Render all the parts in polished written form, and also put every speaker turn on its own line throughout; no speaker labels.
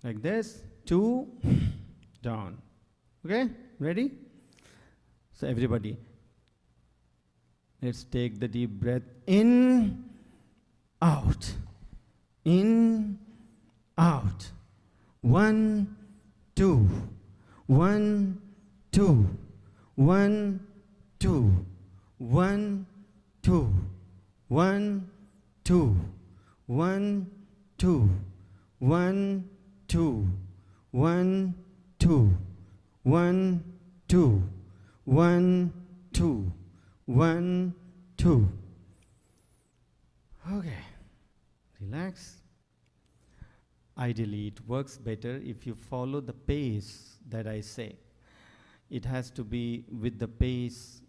Like this, 2, down. Okay, ready? So everybody, let's take the deep breath in, out, in, out. 1, 2, 1, 2, 1, 2, 1, 2, 1, 2, 1, 2, 1, 2, 1, 2, 1, 2, 1, 2, 1, 2. Okay, relax. Ideally, it works better if you follow the pace that I say. It has to be with the pace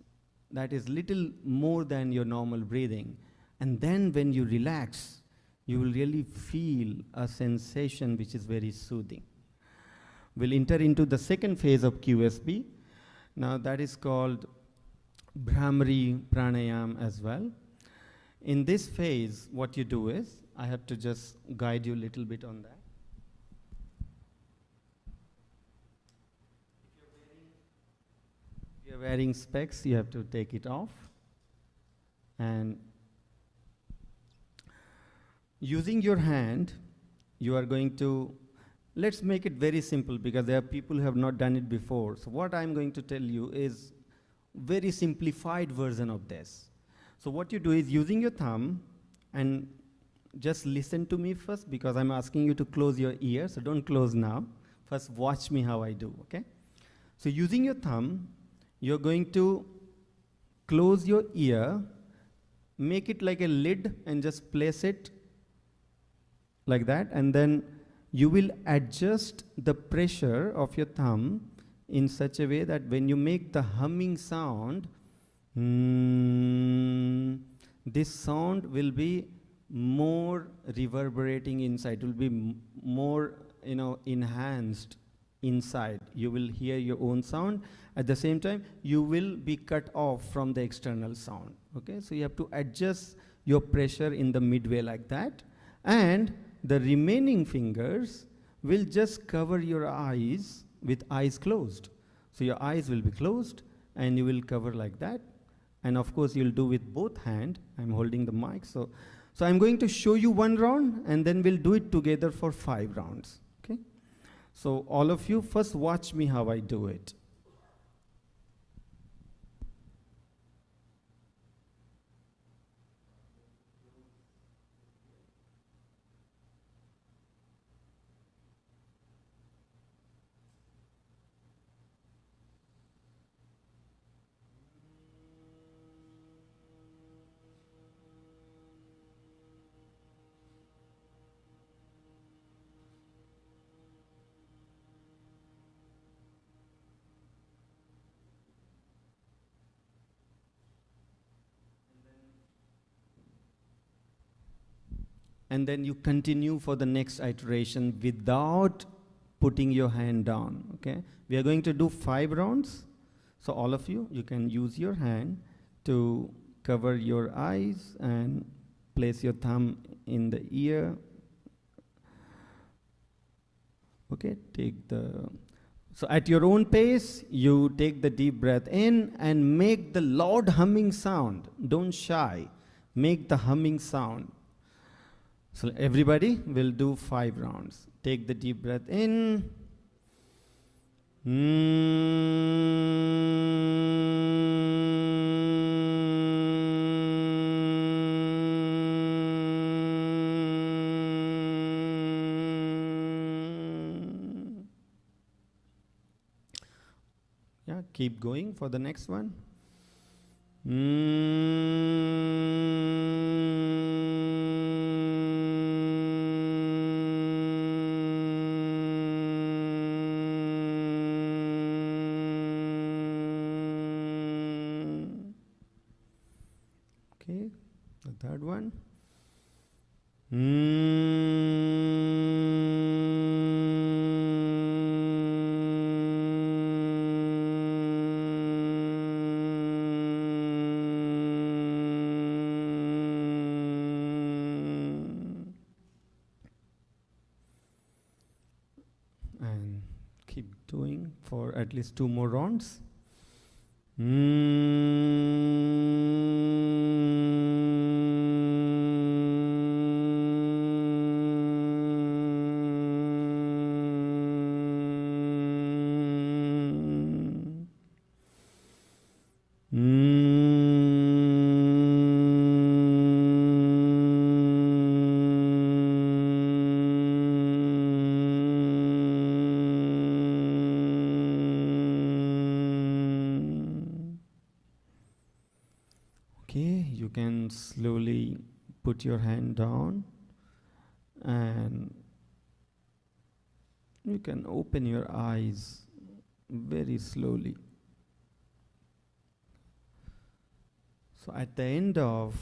that is little more than your normal breathing. And then when you relax, you will really feel a sensation which is very soothing. We'll enter into the second phase of QSB. Now that is called Brahmari Pranayam as well. In this phase, what you do is, I have to just guide you a little bit on that. If you're wearing specs, you have to take it off. And using your hand, you are going to, let's make it very simple because there are people who have not done it before. So what I'm going to tell you is very simplified version of this. So what you do is using your thumb, and just listen to me first because I'm asking you to close your ears, so don't close now. First watch me how I do, okay? So using your thumb, you're going to close your ear, make it like a lid and just place it like that, and then you will adjust the pressure of your thumb in such a way that when you make the humming sound, this sound will be more reverberating inside, it will be more, enhanced inside. You will hear your own sound. At the same time, you will be cut off from the external sound. Okay, so you have to adjust your pressure in the midway like that, and the remaining fingers will just cover your eyes with eyes closed. So your eyes will be closed and you will cover like that. And of course you'll do with both hands. I'm holding the mic. So I'm going to show you one round and then we'll do it together for 5 rounds. Okay? So all of you first watch me how I do it. And then you continue for the next iteration without putting your hand down, okay? We are going to do 5 rounds. So all of you, you can use your hand to cover your eyes and place your thumb in the ear. Okay, so at your own pace, you take the deep breath in and make the loud humming sound. Don't shy, make the humming sound. So everybody will do 5 rounds. Take the deep breath in. Yeah, keep going for the next one. Okay, the third one. And keep doing for at least 2 more rounds. Okay, you can slowly put your hand down and you can open your eyes very slowly. So at the end of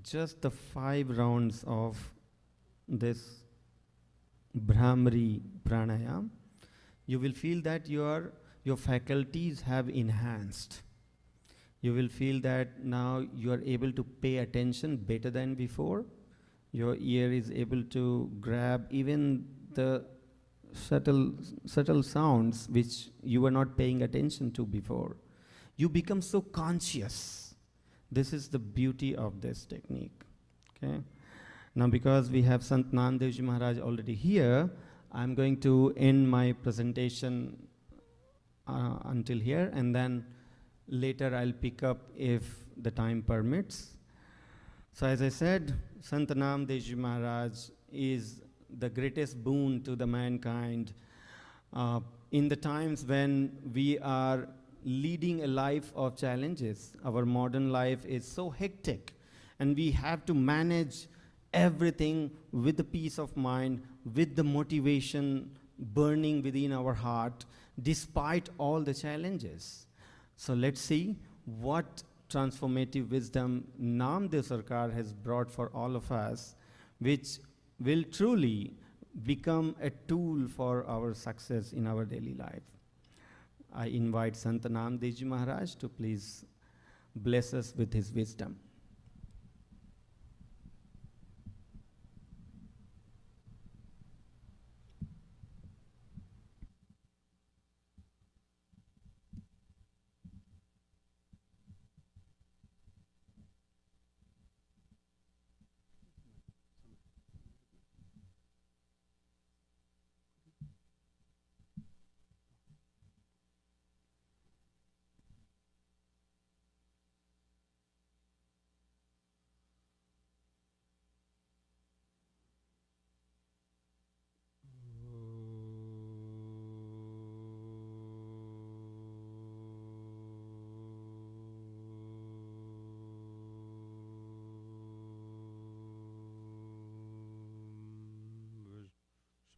just the 5 rounds of this Brahmari pranayam, you will feel that your faculties have enhanced. You will feel that now you are able to pay attention better than before. Your ear is able to grab even the subtle sounds which you were not paying attention to before. You become so conscious. This is the beauty of this technique. Okay. Now, because we have Sant Namdev Ji Maharaj already here, I'm going to end my presentation until here, and then later I'll pick up if the time permits. So as I said, Sant Namdev Ji Maharaj is the greatest boon to the mankind in the times when we are leading a life of challenges. Our modern life is so hectic, and we have to manage everything with the peace of mind, with the motivation burning within our heart, despite all the challenges. So let's see what transformative wisdom Namdev Sarkar has brought for all of us, which will truly become a tool for our success in our daily life. I invite Sant Namdev Ji Maharaj to please bless us with his wisdom.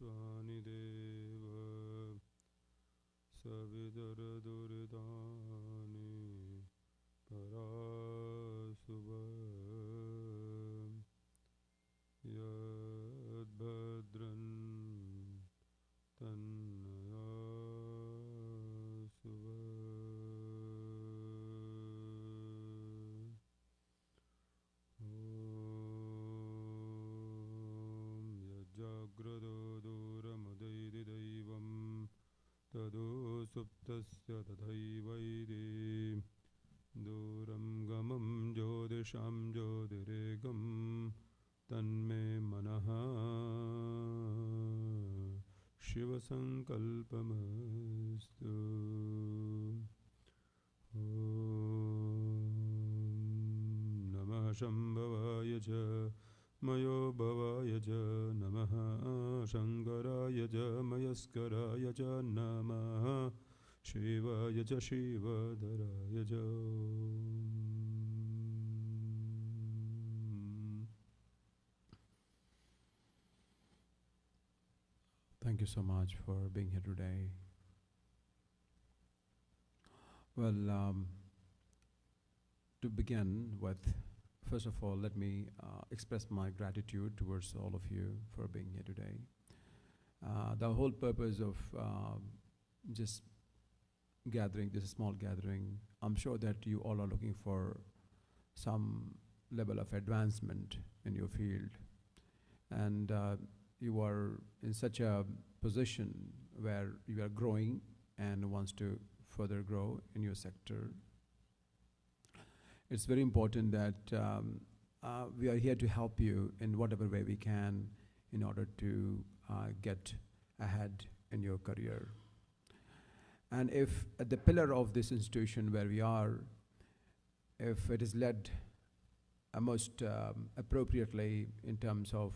Swanideva Savidara Duridani Parasuva Yad Bhadran Tannaya Suva Yajagrado Duramadai Daivam Tado Suptasya Tadhaivaide Duram Gamam Jodisham Jodiregam Tanme Manaha Shiva Sankalpamastu Om Namah Shambhavaya Ja Mayo Bhavaya Ja Namaha Shankaraya Ja Mayaskaraya Ja Namaha Shivaya Ja Shivadaraya Ja. Thank you so much for being here today. Well, to begin with, first of all, let me express my gratitude towards all of you for being here today. The whole purpose of just gathering, this small gathering, I'm sure that you all are looking for some level of advancement in your field. And you are in such a position where you are growing and wants to further grow in your sector. It's very important that we are here to help you in whatever way we can in order to get ahead in your career. And if the pillar of this institution where we are, if it is led most appropriately in terms of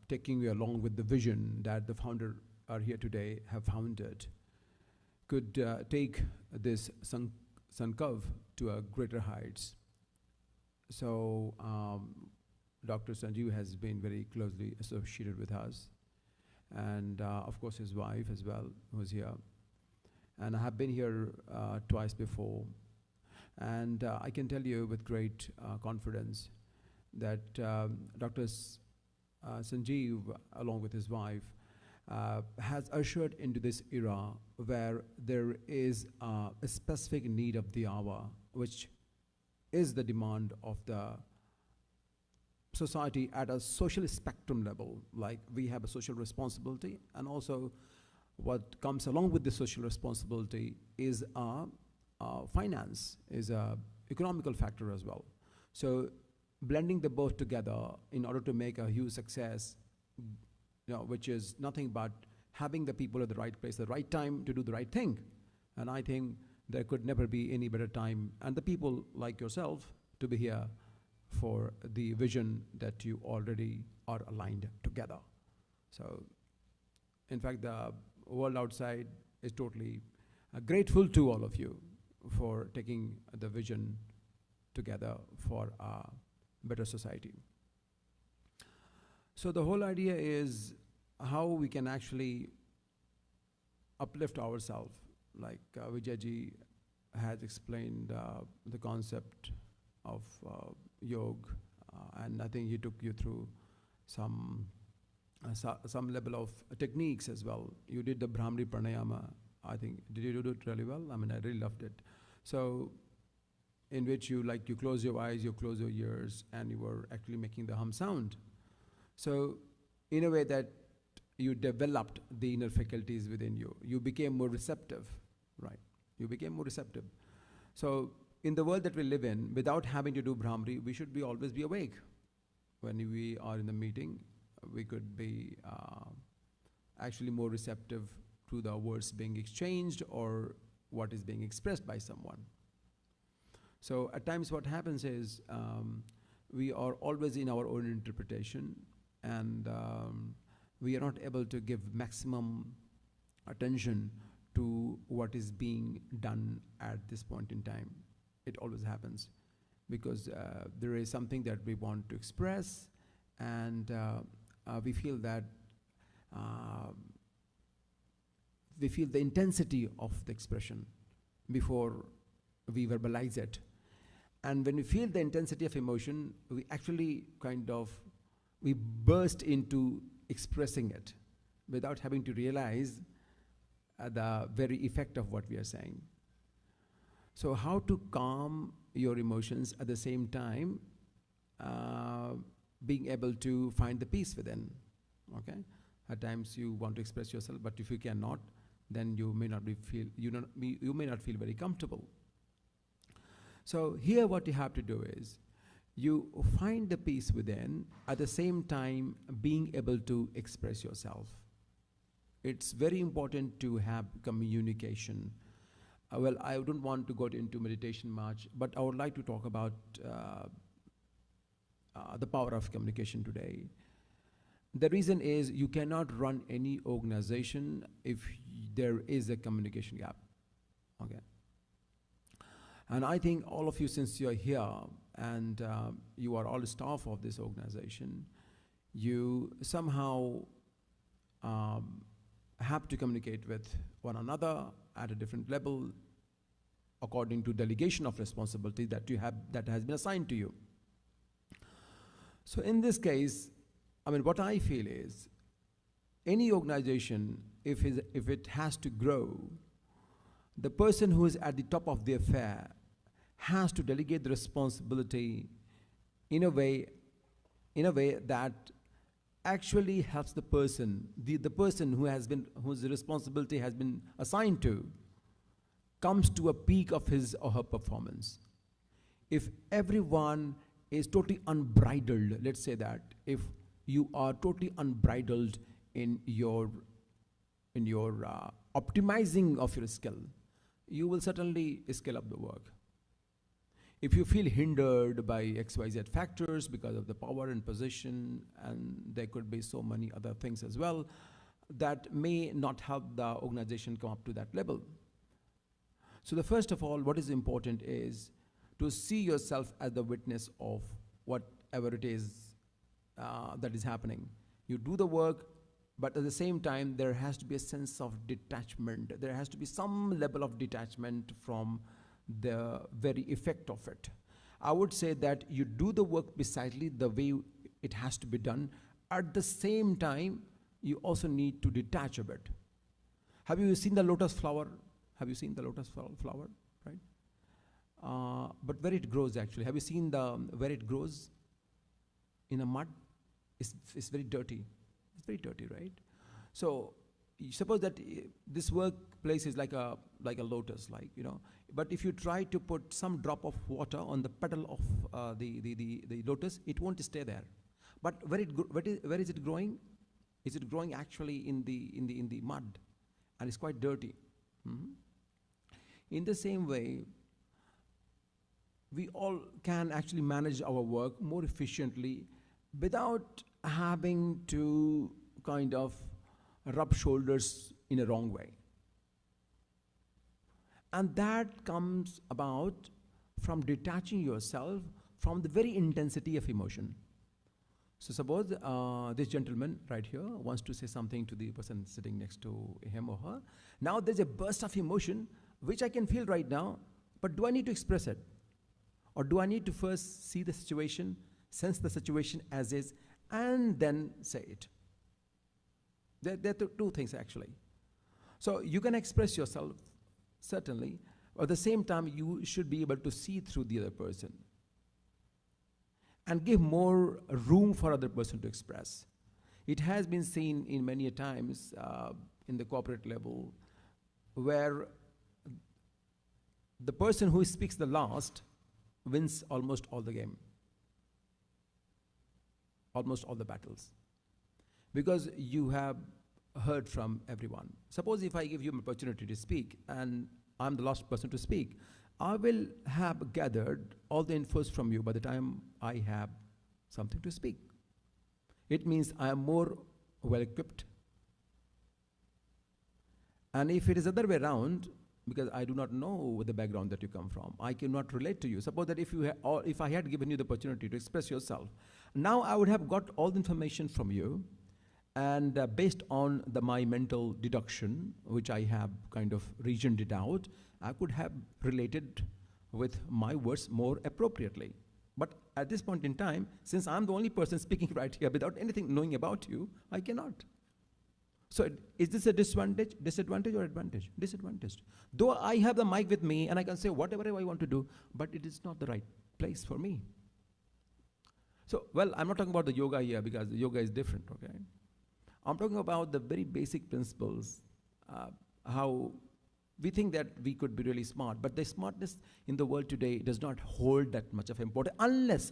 taking you along with the vision that the founder are here today have founded, could take this Sankav to a greater heights. So Dr. Sanjeev has been very closely associated with us, and of course his wife as well, who's here. And I have been here twice before, and I can tell you with great confidence that Dr. Sanjeev, along with his wife, has ushered into this era where there is a specific need of the hour, which is the demand of the society at a social spectrum level. Like, we have a social responsibility, and also what comes along with the social responsibility is finance, is a economical factor as well. So blending the both together in order to make a huge success, which is nothing but having the people at the right place, the right time to do the right thing. And I think there could never be any better time, and the people like yourself to be here for the vision that you already are aligned together. So, in fact, the world outside is totally grateful to all of you for taking the vision together for a better society. So the whole idea is how we can actually uplift ourselves. Like Vijayji has explained the concept of yoga, and I think he took you through some level of techniques as well. You did the Brahmari pranayama, I think. Did you do it really well? I mean, I really loved it. So, in which you close your eyes, you close your ears, and you were actually making the hum sound. So, in a way that you developed the inner faculties within you. You became more receptive, right? You became more receptive. So, in the world that we live in, without having to do Brahmari, we should always be awake. When we are in the meeting, we could be actually more receptive to the words being exchanged or what is being expressed by someone. So at times what happens is we are always in our own interpretation, and we are not able to give maximum attention to what is being done at this point in time. It always happens because there is something that we want to express, and we feel that we feel the intensity of the expression before we verbalize it. And when we feel the intensity of emotion, we actually we burst into expressing it without having to realize the very effect of what we are saying. So how to calm your emotions at the same time, being able to find the peace within, okay? At times you want to express yourself, but if you cannot, then you may not feel very comfortable. So here what you have to do is, you find the peace within, at the same time being able to express yourself. It's very important to have communication. Well, I don't want to go into meditation much, but I would like to talk about the power of communication today. The reason is you cannot run any organization if there is a communication gap, okay? And I think all of you, since you're here and you are all staff of this organization, you somehow have to communicate with one another at a different level according to delegation of responsibility that has been assigned to you. So in this case, I mean, what I feel is, any organization, if it has to grow, the person who is at the top of the affair has to delegate the responsibility in a way that actually helps the person, the person whose responsibility has been assigned to, comes to a peak of his or her performance. If everyone is totally unbridled, let's say that, if you are totally unbridled in your optimizing of your skill, you will certainly scale up the work. If you feel hindered by XYZ factors because of the power and position, and there could be so many other things as well, that may not help the organization come up to that level. So the first of all, what is important is to see yourself as the witness of whatever it is that is happening. You do the work, but at the same time, there has to be a sense of detachment. There has to be some level of detachment from the very effect of it. I would say that you do the work precisely the way it has to be done. At the same time, you also need to detach a bit. Have you seen the lotus flower? Have you seen the lotus flower, right? But where it grows actually, have you seen where it grows? In a mud? It's very dirty. It's very dirty, right? So suppose that this workplace is like a lotus, but if you try to put some drop of water on the petal of the lotus, it won't stay there. But where is it growing? Is it growing actually in the mud? And it's quite dirty. In the same way, we all can actually manage our work more efficiently without having to kind of rub shoulders in a wrong way. And that comes about from detaching yourself from the very intensity of emotion. So suppose this gentleman right here wants to say something to the person sitting next to him or her. Now there's a burst of emotion which I can feel right now, but do I need to express it? Or do I need to first see the situation, sense the situation as is, and then say it? There are two things actually. So you can express yourself, certainly, but at the same time you should be able to see through the other person and give more room for other person to express. It has been seen in many a times in the corporate level where the person who speaks the last wins almost all the game, almost all the battles, because you have heard from everyone. Suppose if I give you an opportunity to speak and I'm the last person to speak, I will have gathered all the infos from you by the time I have something to speak. It means I am more well equipped. And if it is the other way around, because I do not know the background that you come from, I cannot relate to you. Suppose that if I had given you the opportunity to express yourself, now I would have got all the information from you, and based on my mental deduction, which I have kind of reasoned it out, I could have related with my words more appropriately. But at this point in time, since I'm the only person speaking right here without anything knowing about you, I cannot. So is this a disadvantage or advantage? Disadvantage. Though I have the mic with me and I can say whatever I want to do, but it is not the right place for me. So, well, I'm not talking about the yoga here because the yoga is different, okay? I'm talking about the very basic principles, how we think that we could be really smart, but the smartness in the world today does not hold that much of importance unless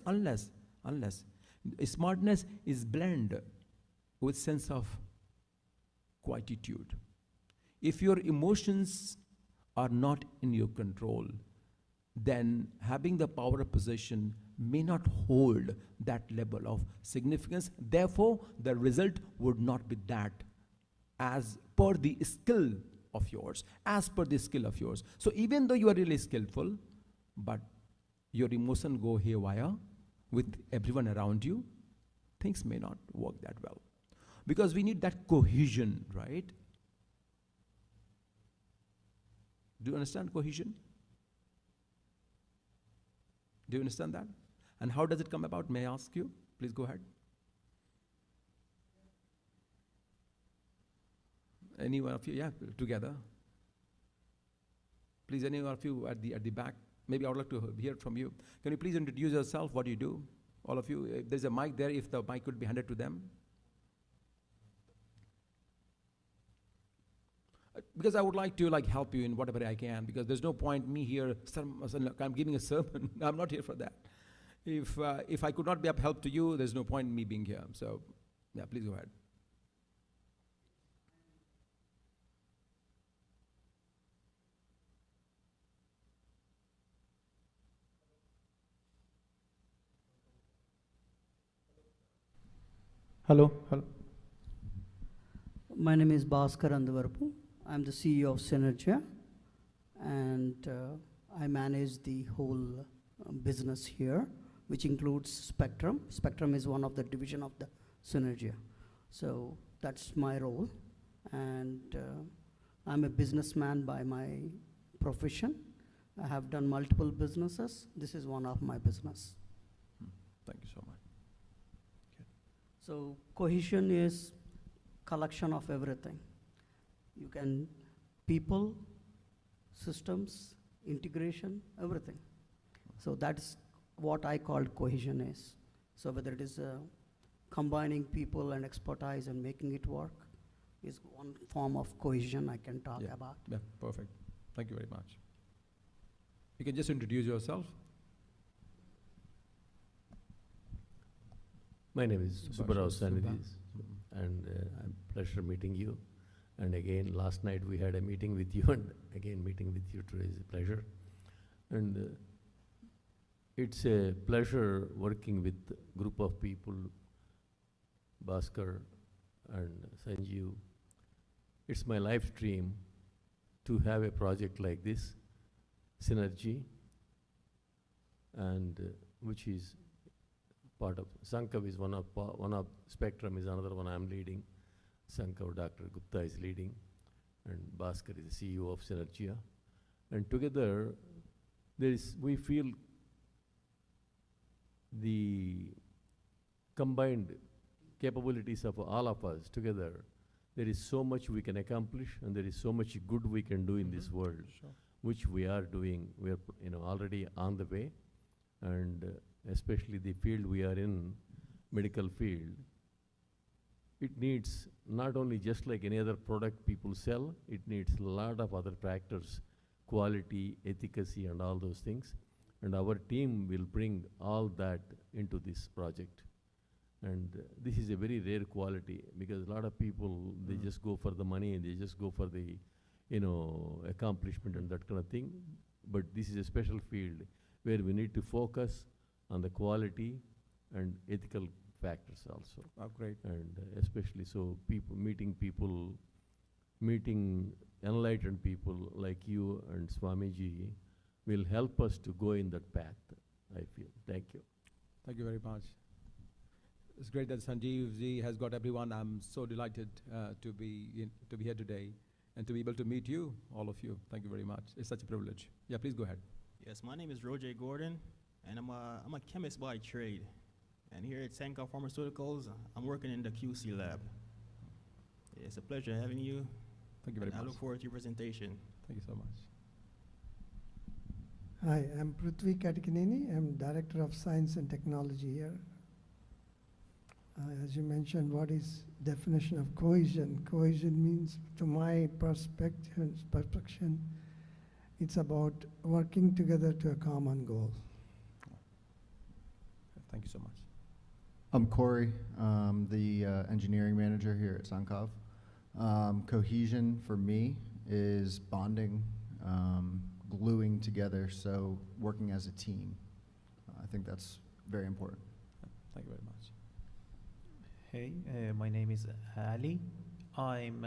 smartness is blended with sense of quietude. If your emotions are not in your control, then having the power of possession may not hold that level of significance. Therefore, the result would not be that as per the skill of yours, So even though you are really skillful, but your emotion go haywire with everyone around you, things may not work that well. Because we need that cohesion, right? Do you understand cohesion? Do you understand that? And how does it come about? May I ask you? Please go ahead. Any one of you? Yeah, together. Please, any one of you at the back. Maybe I would like to hear from you. Can you please introduce yourself? What do you do? All of you. If there's a mic there, if the mic could be handed to them. because I would like to like help you in whatever I can, because there's no point me here, I'm giving a sermon. I'm not here for that. If I could not be of help to you, there's no point in me being here. So, yeah, please go ahead.
Hello.
My name is Bhaskar Andavarapu. I'm the CEO of Synergia, and I manage the whole business here, which includes Spectrum. Spectrum is one of the division of the Synergia. So that's my role, and I'm a businessman by my profession. I have done multiple businesses. This is one of my business.
Thank you so much.
So cohesion is collection of everything. You can people, systems, integration, everything. So that's what I call cohesion is. So whether it is combining people and expertise and making it work is one form of cohesion I can talk about.
Yeah, perfect. Thank you very much. You can just introduce yourself.
My name is Subbarao Sanidhis, and I'm pleasure meeting you. And again, last night we had a meeting with you, and again meeting with you today is a pleasure. And it's a pleasure working with a group of people, Bhaskar and Sanjeev. It's my life dream to have a project like this, Synergy, and which is part of Sankav is one of Spectrum is another one I'm leading. Sankav, Dr. Gupta is leading, and Bhaskar is the CEO of Synergia. And together, we feel the combined capabilities of all of us together. There is so much we can accomplish, and there is so much good we can do in this world, which we are doing. We are already on the way, and especially the field we are in, medical field, it needs not only just like any other product people sell, it needs a lot of other factors, quality, efficacy, and all those things. And our team will bring all that into this project. And this is a very rare quality, because a lot of people, they just go for the money, and they just go for the, accomplishment and that kind of thing. But this is a special field where we need to focus on the quality and ethical factors also.
Oh, great.
And especially so meeting enlightened people like you and Swamiji will help us to go in that path, I feel. Thank you.
Thank you very much. It's great that Sanjeev Ji has got everyone. I'm so delighted to be here today and to be able to meet you, all of you. Thank you very much. It's such a privilege. Yeah, please go ahead.
Yes, my name is Roger Gordon, and I'm a chemist by trade. And here at Sankav Pharmaceuticals, I'm working in the QC lab. It's a pleasure having you.
Thank you very much.
I look forward to your presentation.
Thank you so much.
Hi, I'm Prithvi Katikineni. I'm Director of Science and Technology here. As you mentioned, what is definition of cohesion? Cohesion means, to my perspective, it's about working together to a common goal.
Thank you so much.
I'm Corey, the engineering manager here at Sankav. Cohesion for me is bonding, gluing together, so working as a team. I think that's very important.
Thank you very much.
Hey, my name is Ali. I'm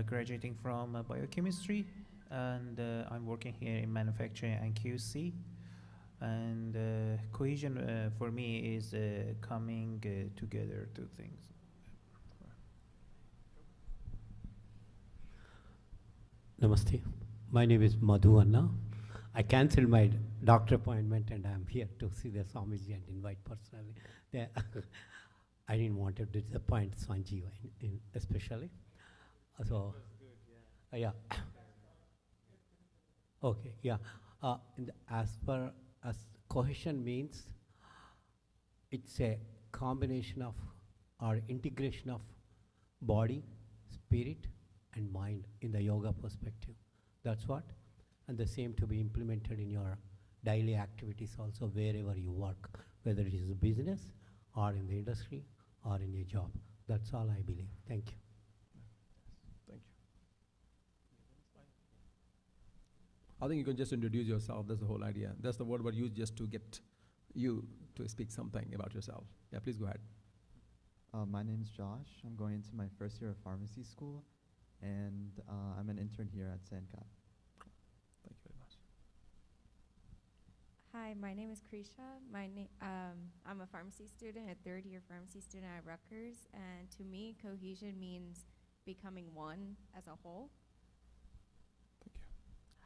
graduating from biochemistry, and I'm working here in manufacturing and QC. And cohesion for me is coming together two things.
Namaste. My name is Madhu Anna. I cancelled my doctor appointment, and I'm here to see the Swamiji and invite personally. I didn't want to disappoint Sanjeev especially. So, yeah. Okay, yeah. As cohesion means, it's a combination of or integration of body, spirit, and mind in the yoga perspective. That's what. And the same to be implemented in your daily activities also, wherever you work, whether it is a business or in the industry or in your job. That's all I believe. Thank you.
Thank you. I think you can just introduce yourself. That's the whole idea. That's the word used just to get you to speak something about yourself. Yeah, please go ahead.
My name is Josh. I'm going into my first year of pharmacy school, and I'm an intern here at Sankav.
Thank you very much.
Hi, my name is Krisha. I'm a pharmacy student, a third-year pharmacy student at Rutgers, and to me, cohesion means becoming one as a whole.
Thank you.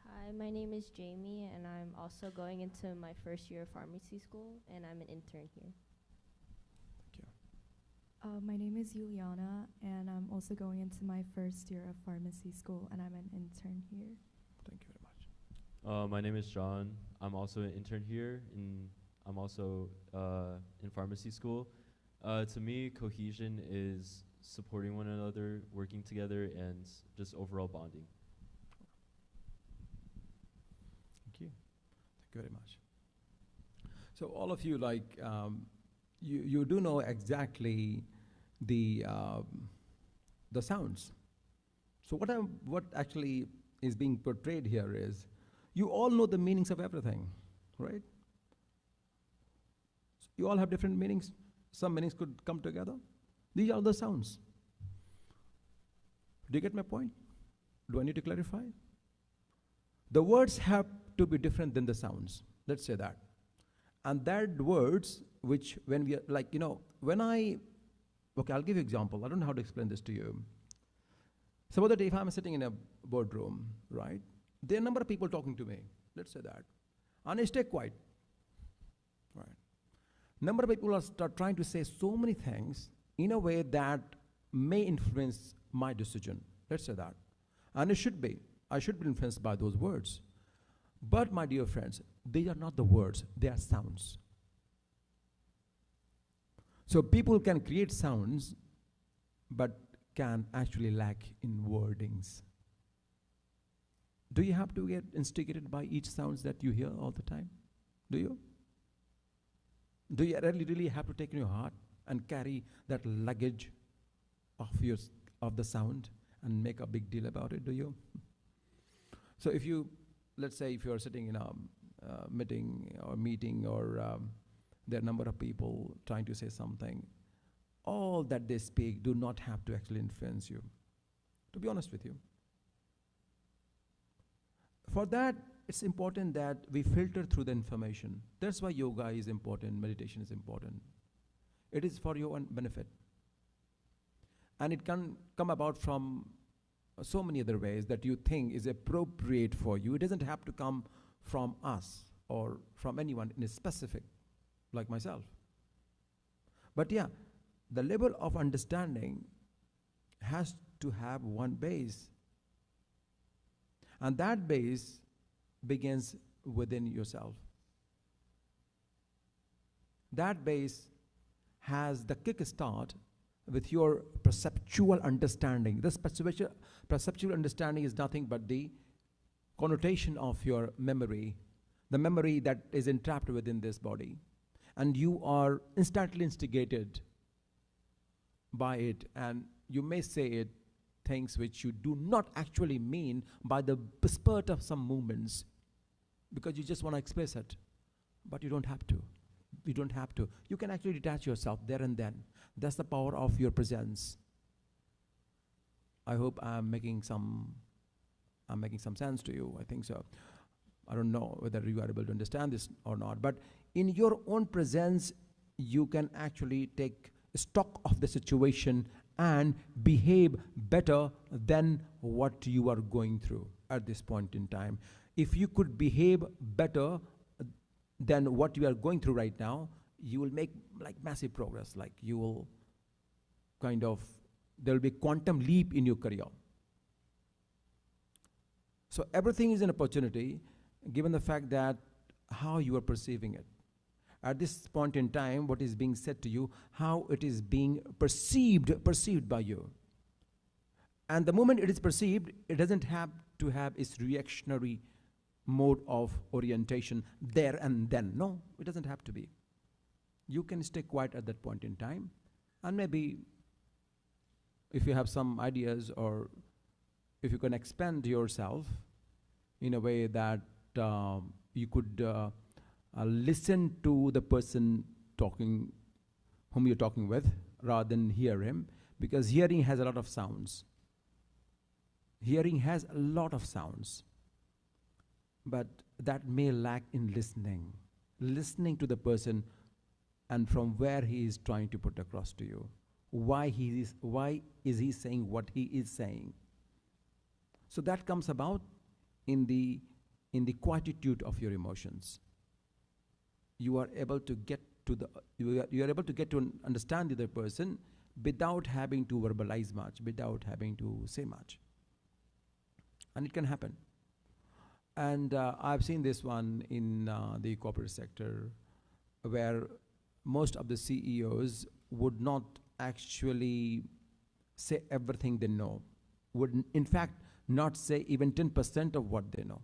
Hi, my name is Jamie, and I'm also going into my first year of pharmacy school, and I'm an intern here.
Thank you.
My name is Juliana, and I'm also going into my first year of pharmacy school, and I'm an intern here.
Thank you very much.
My name is John. I'm also an intern here. I'm also in pharmacy school. To me, cohesion is supporting one another, working together, and just overall bonding.
Thank you. Thank you very much. So all of you, you do know exactly the sounds. So what actually is being portrayed here is, you all know the meanings of everything, right? So you all have different meanings. Some meanings could come together. These are the sounds. Do you get my point? Do I need to clarify? The words have to be different than the sounds. Let's say that. And that words, which when we are okay, I'll give you an example. I don't know how to explain this to you. Suppose that if I'm sitting in a boardroom, right? There are a number of people talking to me. Let's say that. And I stay quiet. Right. Number of people are trying to say so many things in a way that may influence my decision. Let's say that. And it should be. I should be influenced by those words. But my dear friends, they are not the words, they are sounds. So people can create sounds, but can actually lack in wordings. Do you have to get instigated by each sounds that you hear all the time? Do you? Do you really have to take in your heart and carry that luggage of the sound and make a big deal about it? Do you? So if you, let's say if you are sitting in a meeting, or there are a number of people trying to say something, all that they speak do not have to actually influence you, to be honest with you. For that, it's important that we filter through the information. That's why yoga is important, meditation is important. It is for your own benefit. And it can come about from so many other ways that you think is appropriate for you. It doesn't have to come from us or from anyone in a specific, like myself. But yeah, the level of understanding has to have one base. And that base begins within yourself. That base has the kickstart with your perceptual understanding. This perceptual understanding is nothing but the connotation of your memory, the memory that is entrapped within this body. And you are instantly instigated by it, and you may say it things which you do not actually mean by the spurt of some movements, because you just want to express it. But you don't have to. You don't have to. You can actually detach yourself there and then. That's the power of your presence. I hope I'm making some sense to you. I think so. I don't know whether you are able to understand this or not. But in your own presence, you can actually take stock of the situation and behave better than what you are going through at this point in time. If you could behave better than what you are going through right now, you will make massive progress. You will there will be quantum leap in your career. So everything is an opportunity, given the fact that how you are perceiving it. At this point in time, what is being said to you, how it is being perceived by you. And the moment it is perceived, it doesn't have to have its reactionary mode of orientation there and then. No, it doesn't have to be. You can stay quiet at that point in time, and maybe if you have some ideas, or if you can expand yourself in a way that you could listen to the person talking, whom you're talking with, rather than hear him, because hearing has a lot of sounds. Hearing has a lot of sounds, but that may lack in listening to the person and from where he is trying to put across to you. Why is he saying what he is saying? So that comes about in the quietude of your emotions. You are able to get to understand the other person without having to verbalize much, without having to say much. And it can happen. And I've seen this one in the corporate sector, where most of the CEOs would not actually say everything they know, would in fact not say even 10% of what they know.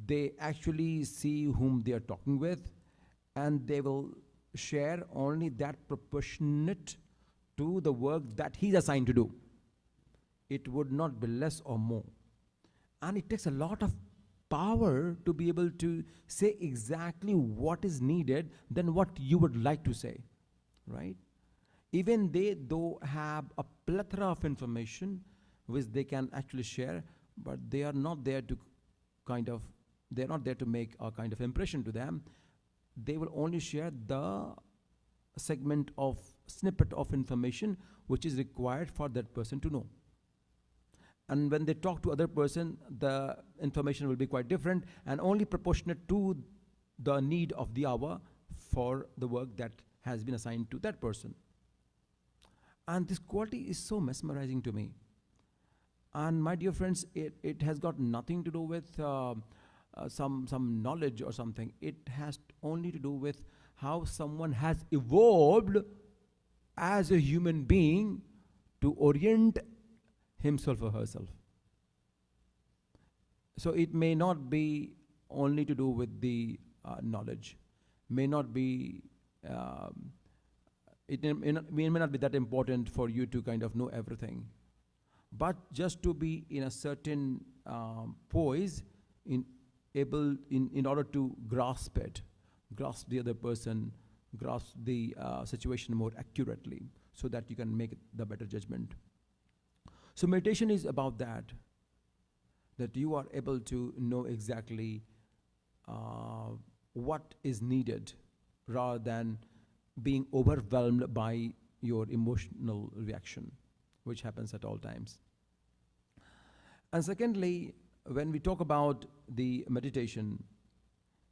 They actually see whom they are talking with, and they will share only that proportionate to the work that he's assigned to do. It would not be less or more. And it takes a lot of power to be able to say exactly what is needed than what you would like to say, right? Even they, though, have a plethora of information which they can actually share, but they are not there to make a kind of impression to them. They will only share the snippet of information which is required for that person to know. And when they talk to other person, the information will be quite different and only proportionate to the need of the hour for the work that has been assigned to that person. And this quality is so mesmerizing to me. And my dear friends, it has got nothing to do with some knowledge or something. It has only to do with how someone has evolved as a human being to orient himself or herself. So it may not be only to do with the knowledge, may not be, it may not be that important for you to kind of know everything, but just to be in a certain poise in order to grasp the other person, grasp the situation more accurately, so that you can make the better judgment. So meditation is about that you are able to know exactly what is needed, rather than being overwhelmed by your emotional reaction, which happens at all times. And secondly, when we talk about the meditation,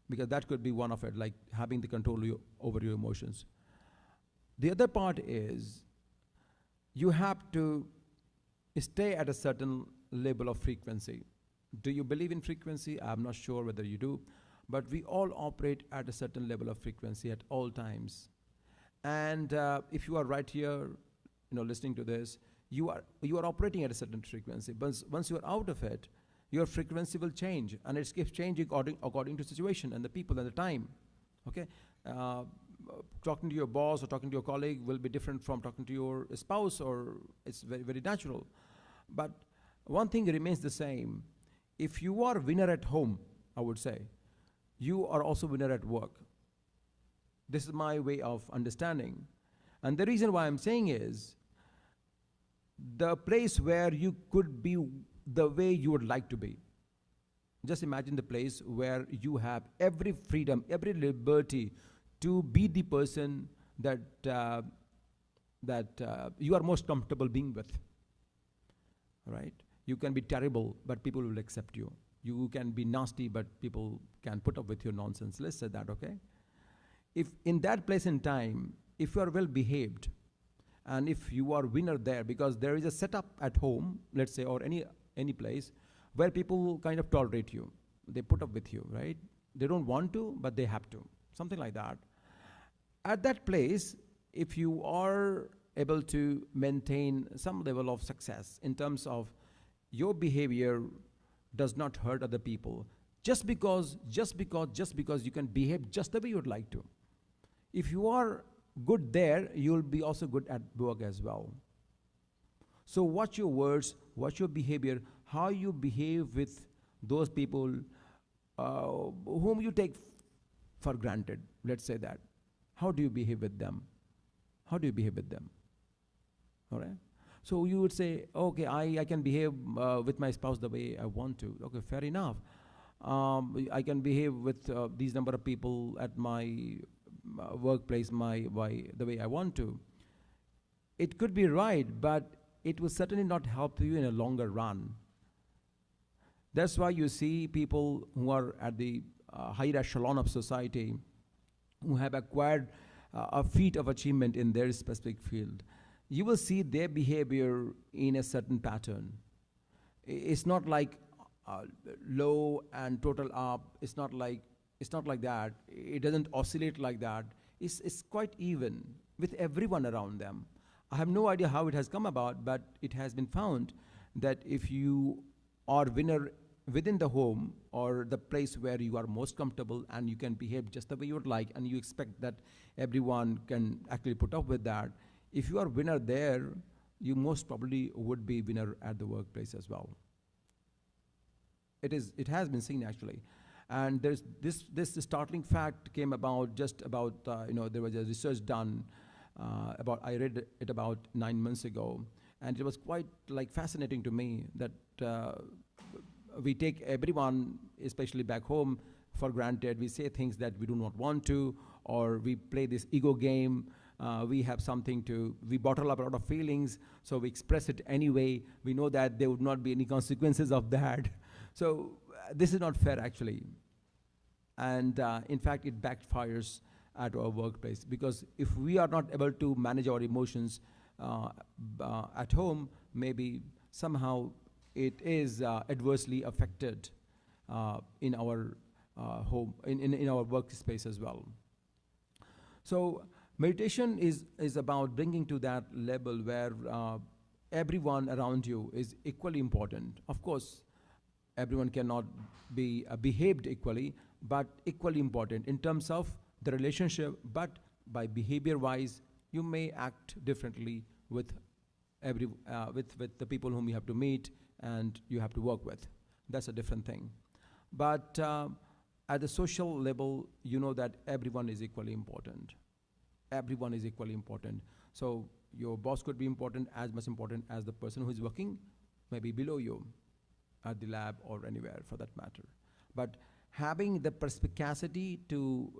because that could be one of it, like having the control over your emotions. The other part is you have to stay at a certain level of frequency. Do you believe in frequency? I'm not sure whether you do, but we all operate at a certain level of frequency at all times. And if you are right here, listening to this, you are operating at a certain frequency. But once you are out of it, your frequency will change, and it keeps changing according to situation and the people and the time. Okay, talking to your boss or talking to your colleague will be different from talking to your spouse, or it's very, very natural. But one thing remains the same. If you are winner at home, I would say, you are also winner at work. This is my way of understanding. And the reason why I'm saying is, the place where you could be the way you would like to be. Just imagine the place where you have every freedom, every liberty to be the person that you are most comfortable being with, right? You can be terrible, but people will accept you. You can be nasty, but people can put up with your nonsense. Let's say that, okay? If in that place and time, if you are well behaved, and if you are winner there, because there is a setup at home, let's say, or any place, where people kind of tolerate you. They put up with you, right? They don't want to, but they have to. Something like that. At that place, if you are able to maintain some level of success in terms of your behavior does not hurt other people. Just because you can behave just the way you would like to. If you are good there, you'll be also good at work as well. So watch your words, watch your behavior, how you behave with those people whom you take for granted, let's say that. How do you behave with them? How do you behave with them? All right? So you would say, okay, I can behave with my spouse the way I want to. Okay, fair enough. I can behave with these number of people at my workplace the way I want to. It could be right, but it will certainly not help you in a longer run. That's why you see people who are at the higher echelon of society, who have acquired a feat of achievement in their specific field. You will see their behavior in a certain pattern. It's not like low and total up. It's not like that. It doesn't oscillate like that. It's quite even with everyone around them. I have no idea how it has come about, but it has been found that if you are winner within the home or the place where you are most comfortable and you can behave just the way you would like, and you expect that everyone can actually put up with that, if you are winner there, you most probably would be winner at the workplace as well. It has been seen actually. And there's this startling fact came about just about, there was a research done I read it about 9 months ago, and it was quite fascinating to me that we take everyone, especially back home, for granted. We say things that we do not want to, or we play this ego game. We have we bottle up a lot of feelings, so we express it anyway. We know that there would not be any consequences of that. So this is not fair actually. And in fact, it backfires at our workplace, because if we are not able to manage our emotions at home, maybe somehow it is adversely affected in our home, in our workspace as well. So meditation is about bringing to that level where everyone around you is equally important. Of course, everyone cannot be behaved equally, but equally important in terms of the relationship, but by behavior-wise, you may act differently with the people whom you have to meet and you have to work with. That's a different thing. But at the social level, you know that everyone is equally important. Everyone is equally important. So your boss could be as much important as the person who is working maybe below you at the lab or anywhere for that matter. But having the perspicacity to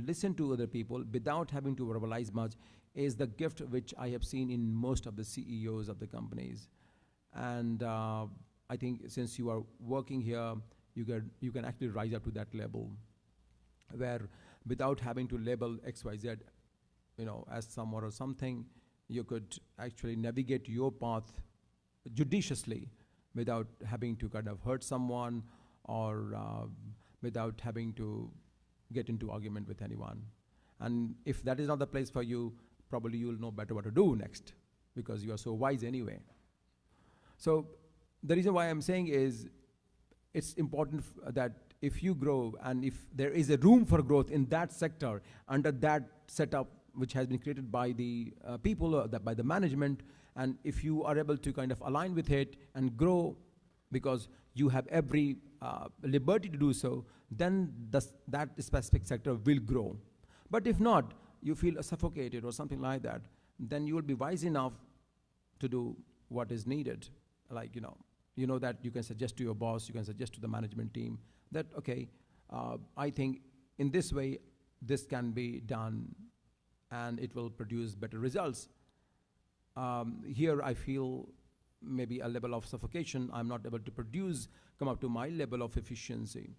listen to other people without having to verbalize much is the gift which I have seen in most of the CEOs of the companies. And I think since you are working here, you can actually rise up to that level where without having to label XYZ, as someone or something, you could actually navigate your path judiciously without having to kind of hurt someone or without having to get into argument with anyone. And if that is not the place for you, probably you will know better what to do next, because you are so wise anyway. So the reason why I'm saying is it's important that if you grow and if there is a room for growth in that sector, under that setup which has been created by the people, by the management, and if you are able to kind of align with it and grow because you have every liberty to do so, then that specific sector will grow. But if not, you feel suffocated or something like that, then you will be wise enough to do what is needed. Like, you know that you can suggest to your boss, you can suggest to the management team that, okay, I think in this way, this can be done and it will produce better results. Here I feel maybe a level of suffocation. I'm not able to come up to my level of efficiency.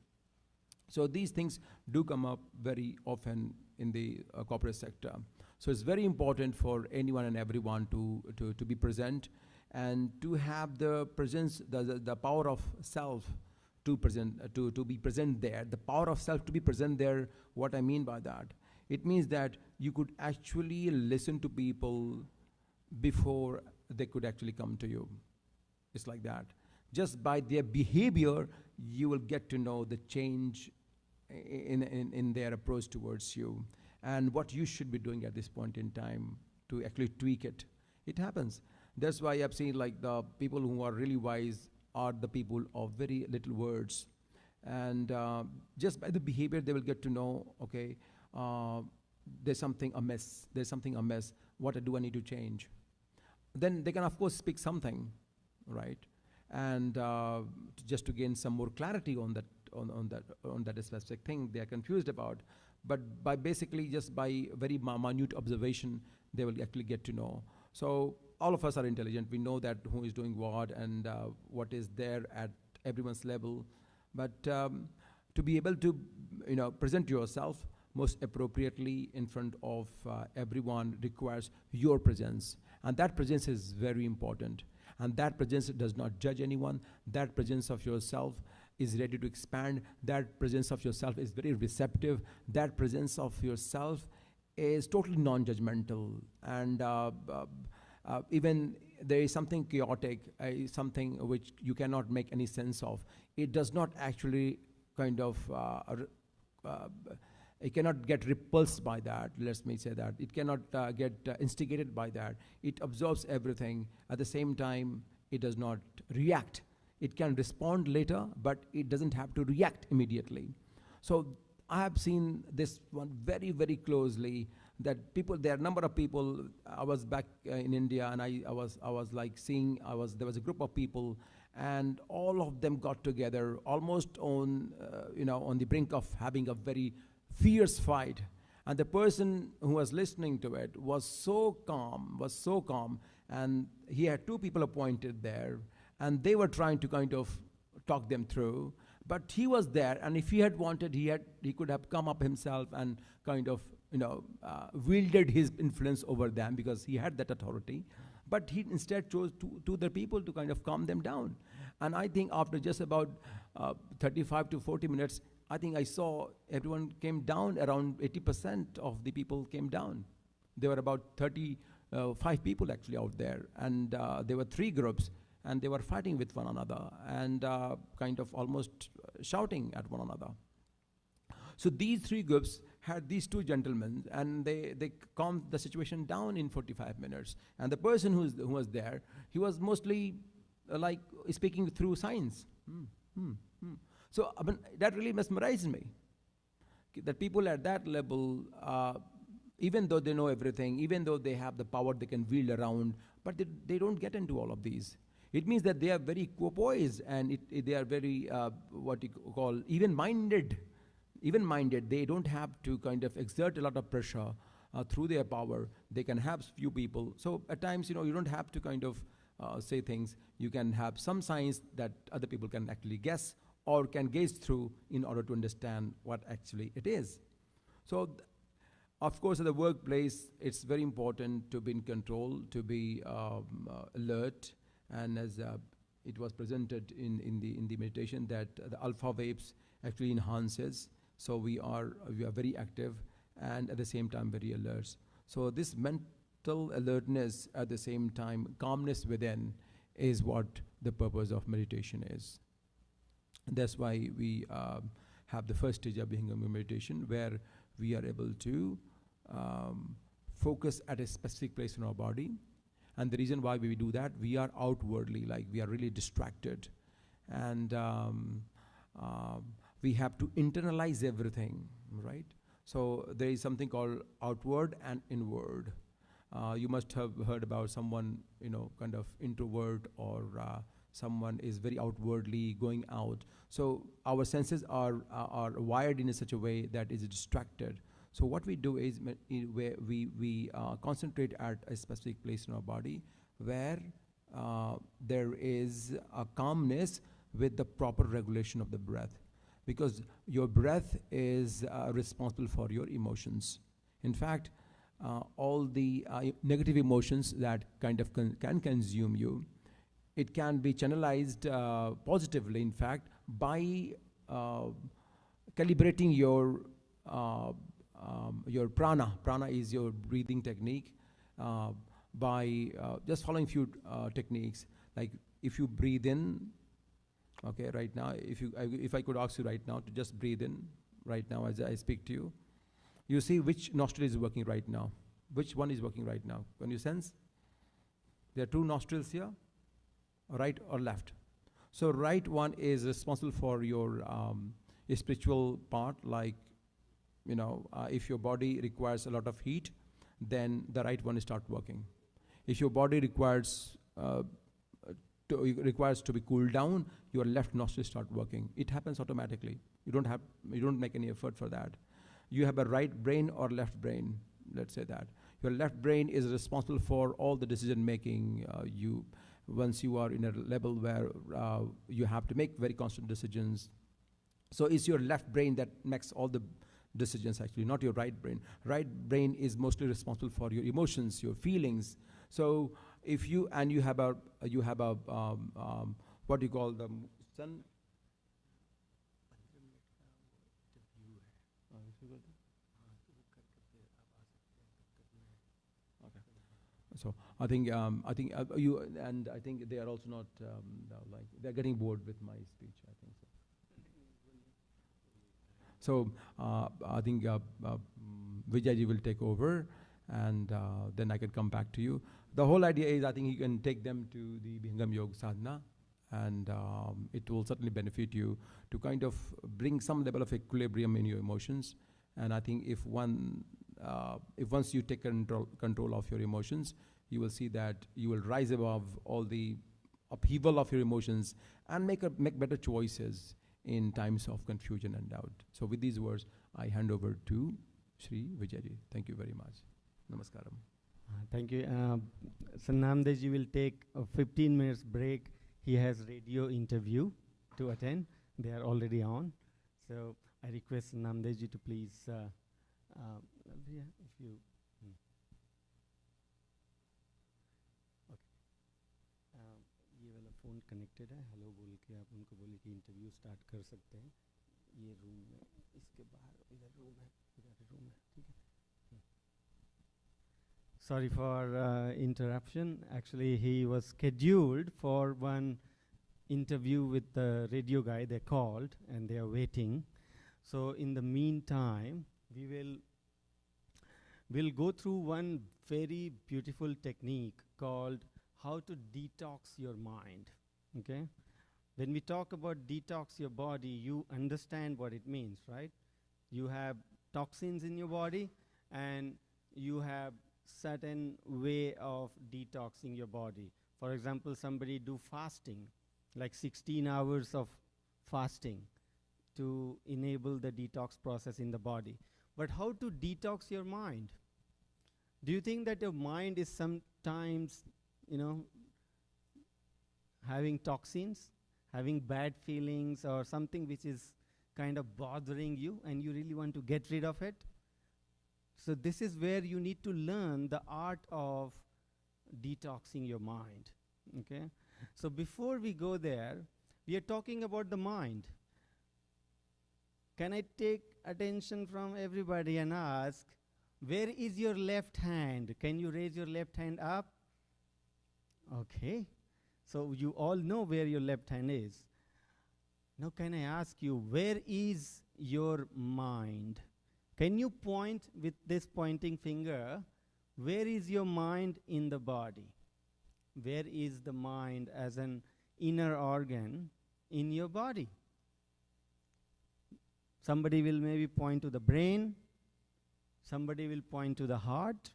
So these things do come up very often in the corporate sector. So it's very important for anyone and everyone to be present and to have the presence, the power of self to be present there. The power of self to be present there, what I mean by that? It means that you could actually listen to people before they could actually come to you. It's like that. Just by their behavior, you will get to know the change in their approach towards you and what you should be doing at this point in time to actually tweak it. It happens. That's why I've seen like the people who are really wise are the people of very little words. And just by the behavior, they will get to know, okay, there's something amiss. There's something amiss. What do I need to change? Then they can, of course, speak something, right? And just to gain some more clarity on that, on that specific thing they are confused about. But by basically just by very minute observation, they will actually get to know. So all of us are intelligent. We know that who is doing what and what is there at everyone's level. But to be able to, present yourself most appropriately in front of everyone requires your presence. And that presence is very important. And that presence does not judge anyone. That presence of yourself is ready to expand. That presence of yourself is very receptive. That presence of yourself is totally non-judgmental. And even there is something chaotic, something which you cannot make any sense of. It does not actually kind of, it cannot get repulsed by that, let me say that. It cannot get instigated by that. It absorbs everything. At the same time, it does not react. It can respond later, but it doesn't have to react immediately. So I have seen this one very, very closely, that people, there are a number of people. I was back in India, and I was like seeing, there was a group of people, and all of them got together almost on, on the brink of having a very fierce fight. And the person who was listening to it was so calm, and he had two people appointed there, and they were trying to kind of talk them through. But he was there, and if he had wanted, he could have come up himself and kind of, wielded his influence over them because he had that authority. But he instead chose two other people to kind of calm them down. And I think after just about 35 to 40 minutes, I think I saw everyone came down, around 80% of the people came down. There were about 35 people actually out there, and there were 3 groups, and they were fighting with one another and kind of almost shouting at one another. So these 3 groups had these 2 gentlemen, and they calmed the situation down in 45 minutes. And the person who was there, he was mostly like speaking through signs. So I mean, that really mesmerized me, that people at that level, even though they know everything, even though they have the power they can wield around, but they don't get into all of these. It means that they are very poised, and they are very, what you call, even-minded. Even-minded. They don't have to kind of exert a lot of pressure through their power. They can have few people. So at times, you don't have to kind of say things. You can have some signs that other people can actually guess or can gaze through in order to understand what actually it is. So, of course, at the workplace, it's very important to be in control, to be alert, and as it was presented in the meditation, that the alpha waves actually enhances. So we are very active, and at the same time very alert. So this mental alertness, at the same time calmness within, is what the purpose of meditation is. And that's why we have the first stage of Vihangam meditation, where we are able to focus at a specific place in our body. And the reason why we do that, we are outwardly, like we are really distracted. And we have to internalize everything, right? So there is something called outward and inward. You must have heard about someone, kind of introvert, or someone is very outwardly going out. So our senses are wired in such a way that is distracted. So what we do is we concentrate at a specific place in our body where there is a calmness with the proper regulation of the breath. Because your breath is responsible for your emotions. In fact, all the negative emotions that kind of can consume you, it can be channelized positively, in fact, by calibrating your prana. Prana is your breathing technique. by just following few techniques. Like if you breathe in, okay, right now, if I could ask you right now to just breathe in right now as I speak to you, you see which nostril is working right now. Which one is working right now? Can you sense? There are two nostrils here, right or left. So right one is responsible for your spiritual part, like, you know, if your body requires a lot of heat, then the right one start working. If your body requires to be cooled down, your left nostril start working. It happens automatically. You don't make any effort for that. You have a right brain or left brain, let's say that. Your left brain is responsible for all the decision making. Once you are in a level where you have to make very constant decisions. So it's your left brain that makes all the decisions, actually, not your right brain. Right brain is mostly responsible for your emotions, your feelings. So if you have a what do you call the sun? So I think you, and I think they are also not like they're getting bored with my speech. I think so. So I think Vijayji will take over, and then I can come back to you. The whole idea is I think you can take them to the Vihangam Yoga sadhana, and it will certainly benefit you to kind of bring some level of equilibrium in your emotions. And I think if once you take control of your emotions, you will see that you will rise above all the upheaval of your emotions and make better choices in times of confusion and doubt. So with these words, I hand over to Shri Vijayji. Thank you very much. Namaskaram.
Thank you. So Namdevji will take a 15 minutes break. He has radio interview to attend. They are already on. So I request Namdevji to please, if you. ये वाला phone connected है, hello बोल के आप उनको बोलिए कि interview start कर सकते हैं. ये रूम में, इसके बाहर इधर रूम है, ठीक है. Sorry for interruption. Actually, he was scheduled for one interview with the radio guy. They called and they are waiting. So in the meantime, we'll go through one very beautiful technique called how to detox your mind. Okay? When we talk about detox your body, you understand what it means, right? You have toxins in your body and you have certain way of detoxing your body. For example, somebody do fasting, like 16 hours of fasting to enable the detox process in the body. But how to detox your mind? Do you think that your mind is sometimes, having toxins, having bad feelings or something which is kind of bothering you and you really want to get rid of it? So this is where you need to learn the art of detoxing your mind, okay? So before we go there, we are talking about the mind. Can I take attention from everybody and ask, where is your left hand? Can you raise your left hand up? Okay. So you all know where your left hand is. Now can I ask you, where is your mind? Can you point with this pointing finger, where is your mind in the body? Where is the mind as an inner organ in your body? Somebody will maybe point to the brain, somebody will point to the heart,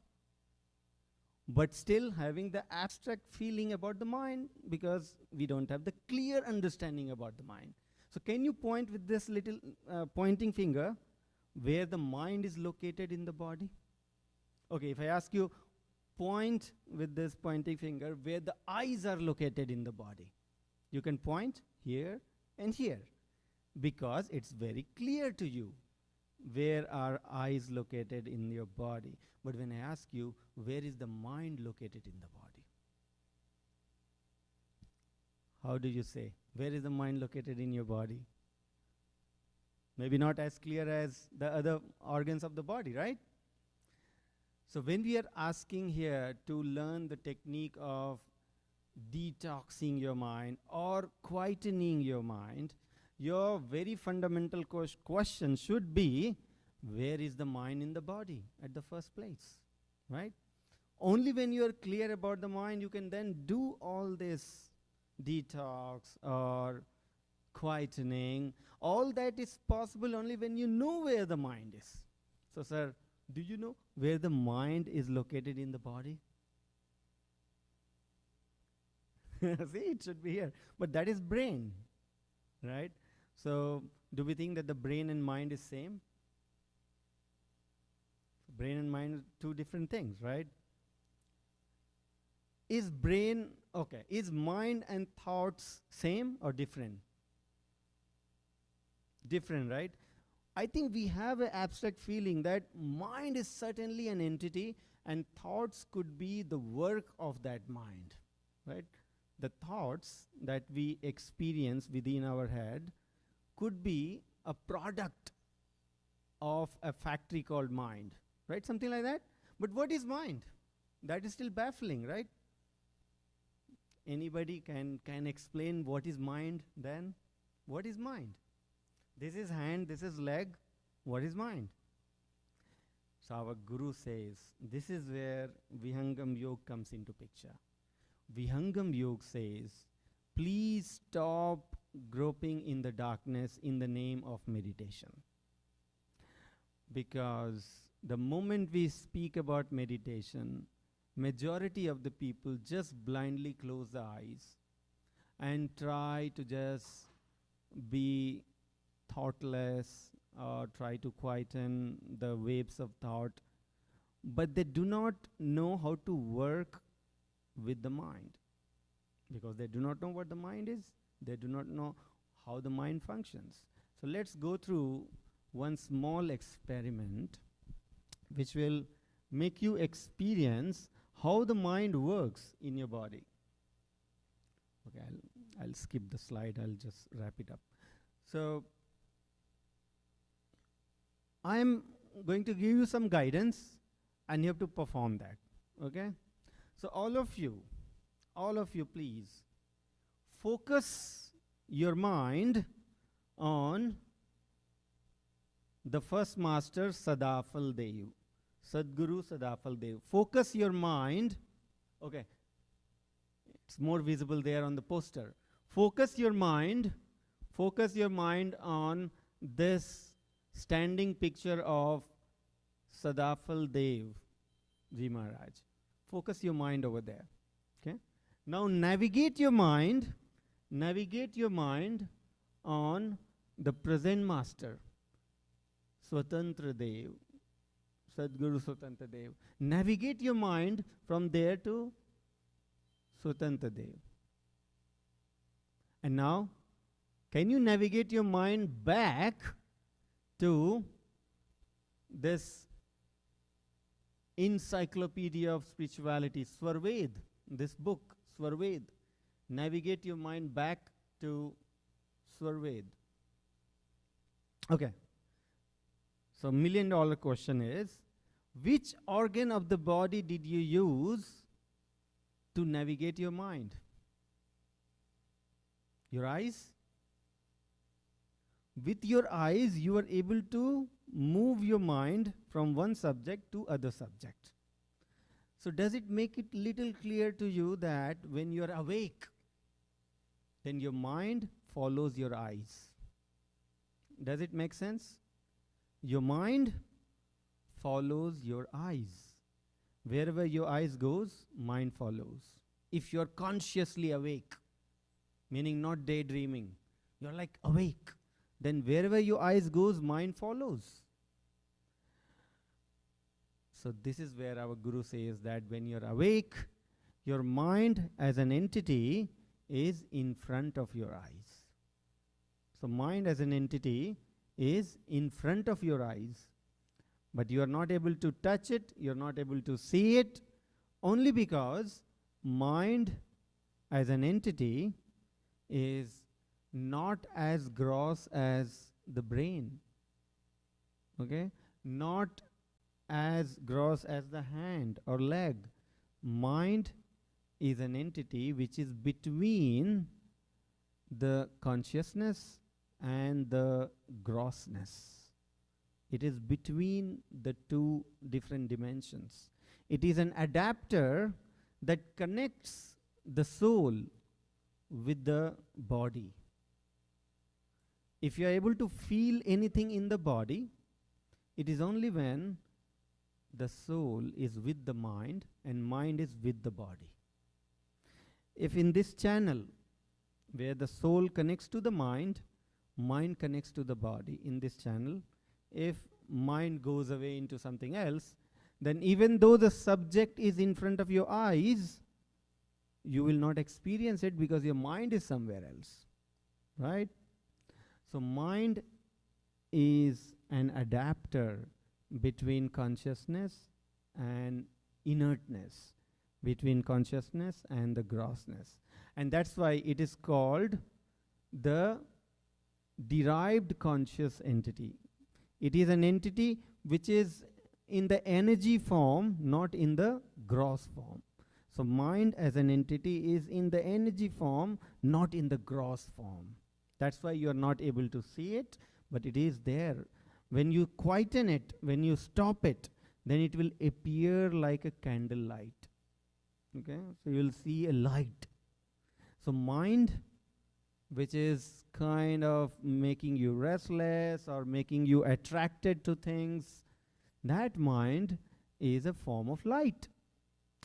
but still having the abstract feeling about the mind because we don't have the clear understanding about the mind. So can you point with this little pointing finger where the mind is located in the body? Okay, if I ask you, point with this pointing finger where the eyes are located in the body. You can point here and here because it's very clear to you where are eyes located in your body. But when I ask you, where is the mind located in the body? How do you say? Where is the mind located in your body? Maybe not as clear as the other organs of the body, right? So when we are asking here to learn the technique of detoxing your mind or quietening your mind, your very fundamental question should be, where is the mind in the body at the first place, right? Only when you are clear about the mind, you can then do all this detox or quietening. All that is possible only when you know where the mind is. So, sir, do you know where the mind is located in the body? See, it should be here. But that is brain, right? So, do we think that the brain and mind is same? Brain and mind are two different things, right? Is brain, okay, is mind and thoughts same or different? Different, right? I think we have an abstract feeling that mind is certainly an entity and thoughts could be the work of that mind, right? The thoughts that we experience within our head could be a product of a factory called mind, right? Something like that. But what is mind? That is still baffling, right? Anybody can explain what is mind then? What is mind? This is hand, this is leg. What is mind? So our guru says, this is where Vihangam Yog comes into picture. Vihangam Yog says, please stop groping in the darkness in the name of meditation. Because the moment we speak about meditation, majority of the people just blindly close the eyes and try to just be thoughtless or try to quieten the waves of thought, but they do not know how to work with the mind. Because they do not know what the mind is, they do not know how the mind functions. So let's go through one small experiment which will make you experience how the mind works in your body. Okay, I'll skip the slide, I'll just wrap it up. So I'm going to give you some guidance and you have to perform that, okay? So all of you please focus your mind on the first master Sadafal Dev, Sadguru Sadafal Dev. Focus your mind, okay, it's more visible there on the poster. Focus your mind on this standing picture of Sadafal Dev Ji Maharaj. Focus your mind over there, okay? Now navigate your mind on the present master, Swatantra Dev, Sadguru Swatantra Dev. Navigate your mind from there to Swatantra Dev. And now, can you navigate your mind back to this encyclopedia of spirituality, Svarved, this book, Svarved? Navigate your mind back to Svarved. Okay. So $1 million question is, which organ of the body did you use to navigate your mind? Your eyes? With your eyes, you are able to move your mind from one subject to other subject. So does it make it little clear to you that when you are awake, then your mind follows your eyes? Does it make sense? Your mind follows your eyes. Wherever your eyes goes, mind follows. If you're consciously awake, meaning not daydreaming, you're like awake, then wherever your eyes goes, mind follows. So this is where our guru says that when you're awake, your mind as an entity is in front of your eyes. So mind as an entity is in front of your eyes, but you are not able to touch it, you're not able to see it, only because mind as an entity is not as gross as the brain, okay? Not as gross as the hand or leg. Mind is an entity which is between the consciousness and the grossness. It is between the two different dimensions. It is an adapter that connects the soul with the body. If you are able to feel anything in the body, it is only when the soul is with the mind and mind is with the body. If in this channel where the soul connects to the mind connects to the body, in this channel, if mind goes away into something else, then even though the subject is in front of your eyes, you will not experience it because your mind is somewhere else, right? So mind is an adapter between consciousness and inertness, between consciousness and the grossness. And that's why it is called the derived conscious entity. It is an entity which is in the energy form, not in the gross form. So mind as an entity is in the energy form, not in the gross form. That's why you are not able to see it, but it is there. When you quieten it, when you stop it, then it will appear like a candlelight. Okay, so you will see a light. So mind, which is kind of making you restless or making you attracted to things, that mind is a form of light.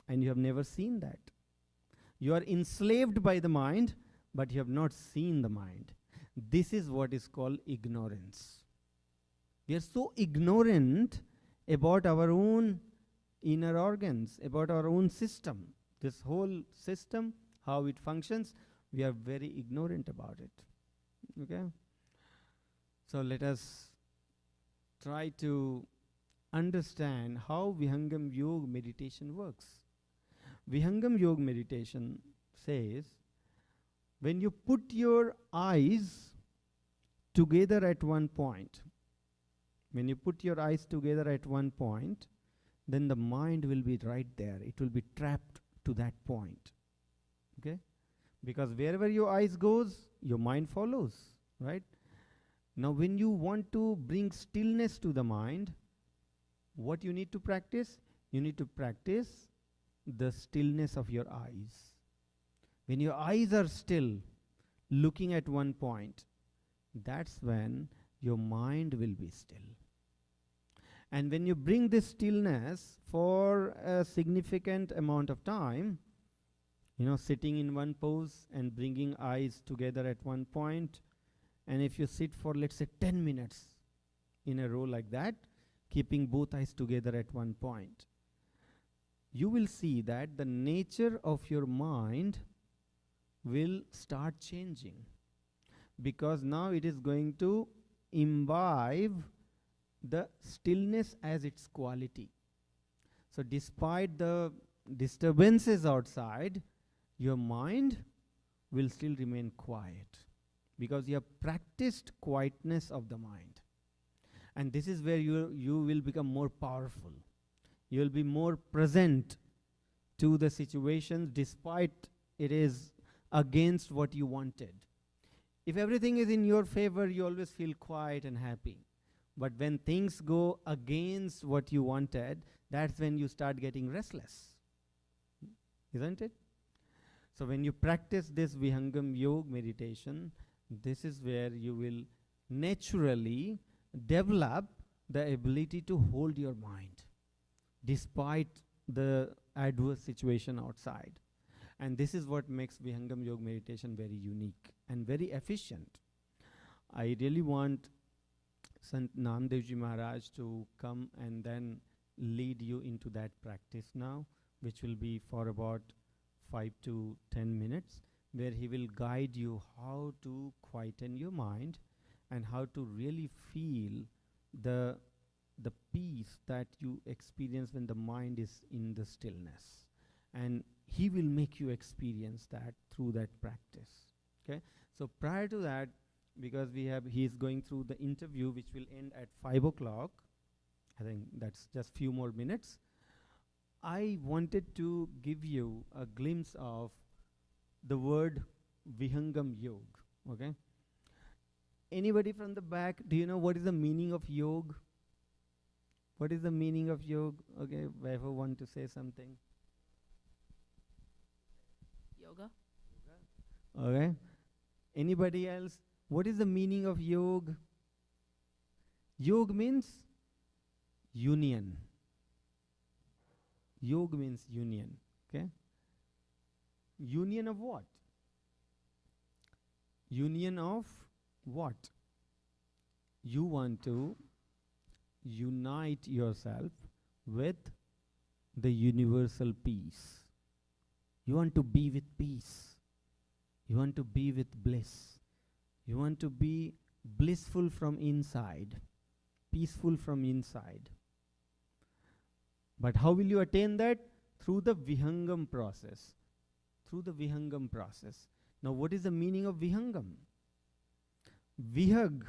And you have never seen that. You are enslaved by the mind, but you have not seen the mind. This is what is called ignorance. We are so ignorant about our own inner organs, about our own system. This whole system, how it functions, we are very ignorant about it. Okay? So let us try to understand how Vihangam Yoga meditation works. Vihangam Yoga meditation says, when you put your eyes together at one point, when you put your eyes together at one point, then the mind will be right there. It will be trapped to that point. Okay? Because wherever your eyes goes, your mind follows, right? Now when you want to bring stillness to the mind, what you need to practice? You need to practice the stillness of your eyes. When your eyes are still, looking at one point, that's when your mind will be still. And when you bring this stillness for a significant amount of time, sitting in one pose and bringing eyes together at one point, and if you sit for, let's say, 10 minutes in a row like that, keeping both eyes together at one point, you will see that the nature of your mind will start changing, because now it is going to imbibe the stillness as its quality. So despite the disturbances outside, your mind will still remain quiet, because you have practiced quietness of the mind. And this is where you will become more powerful. You will be more present to the situations despite it is against what you wanted. If everything is in your favor, you always feel quiet and happy. But when things go against what you wanted, that's when you start getting restless. Isn't it? So when you practice this Vihangam Yoga meditation, this is where you will naturally develop the ability to hold your mind despite the adverse situation outside. And this is what makes Vihangam Yoga meditation very unique and very efficient. I really want Sant Namdevji Maharaj to come and then lead you into that practice now, which will be for about 5 to 10 minutes, where he will guide you how to quieten your mind and how to really feel the peace that you experience when the mind is in the stillness. And he will make you experience that through that practice. Okay? So prior to that, because he is going through the interview, which will end at 5 o'clock, I think that's just few more minutes. I wanted to give you a glimpse of the word Vihangam Yog. Okay? Anybody from the back, do you know what is the meaning of yog? What is the meaning of yog? Okay, whoever want to say something.
Yoga.
Okay. Anybody else? What is the meaning of yog? Yog means union. Yog means union. Okay. Union of what? Union of what? You want to unite yourself with the universal peace. You want to be with peace. You want to be with bliss. You want to be blissful from inside, peaceful from inside. But how will you attain that? Through the Vihangam process. Through the Vihangam process. Now, what is the meaning of Vihangam? Vihag.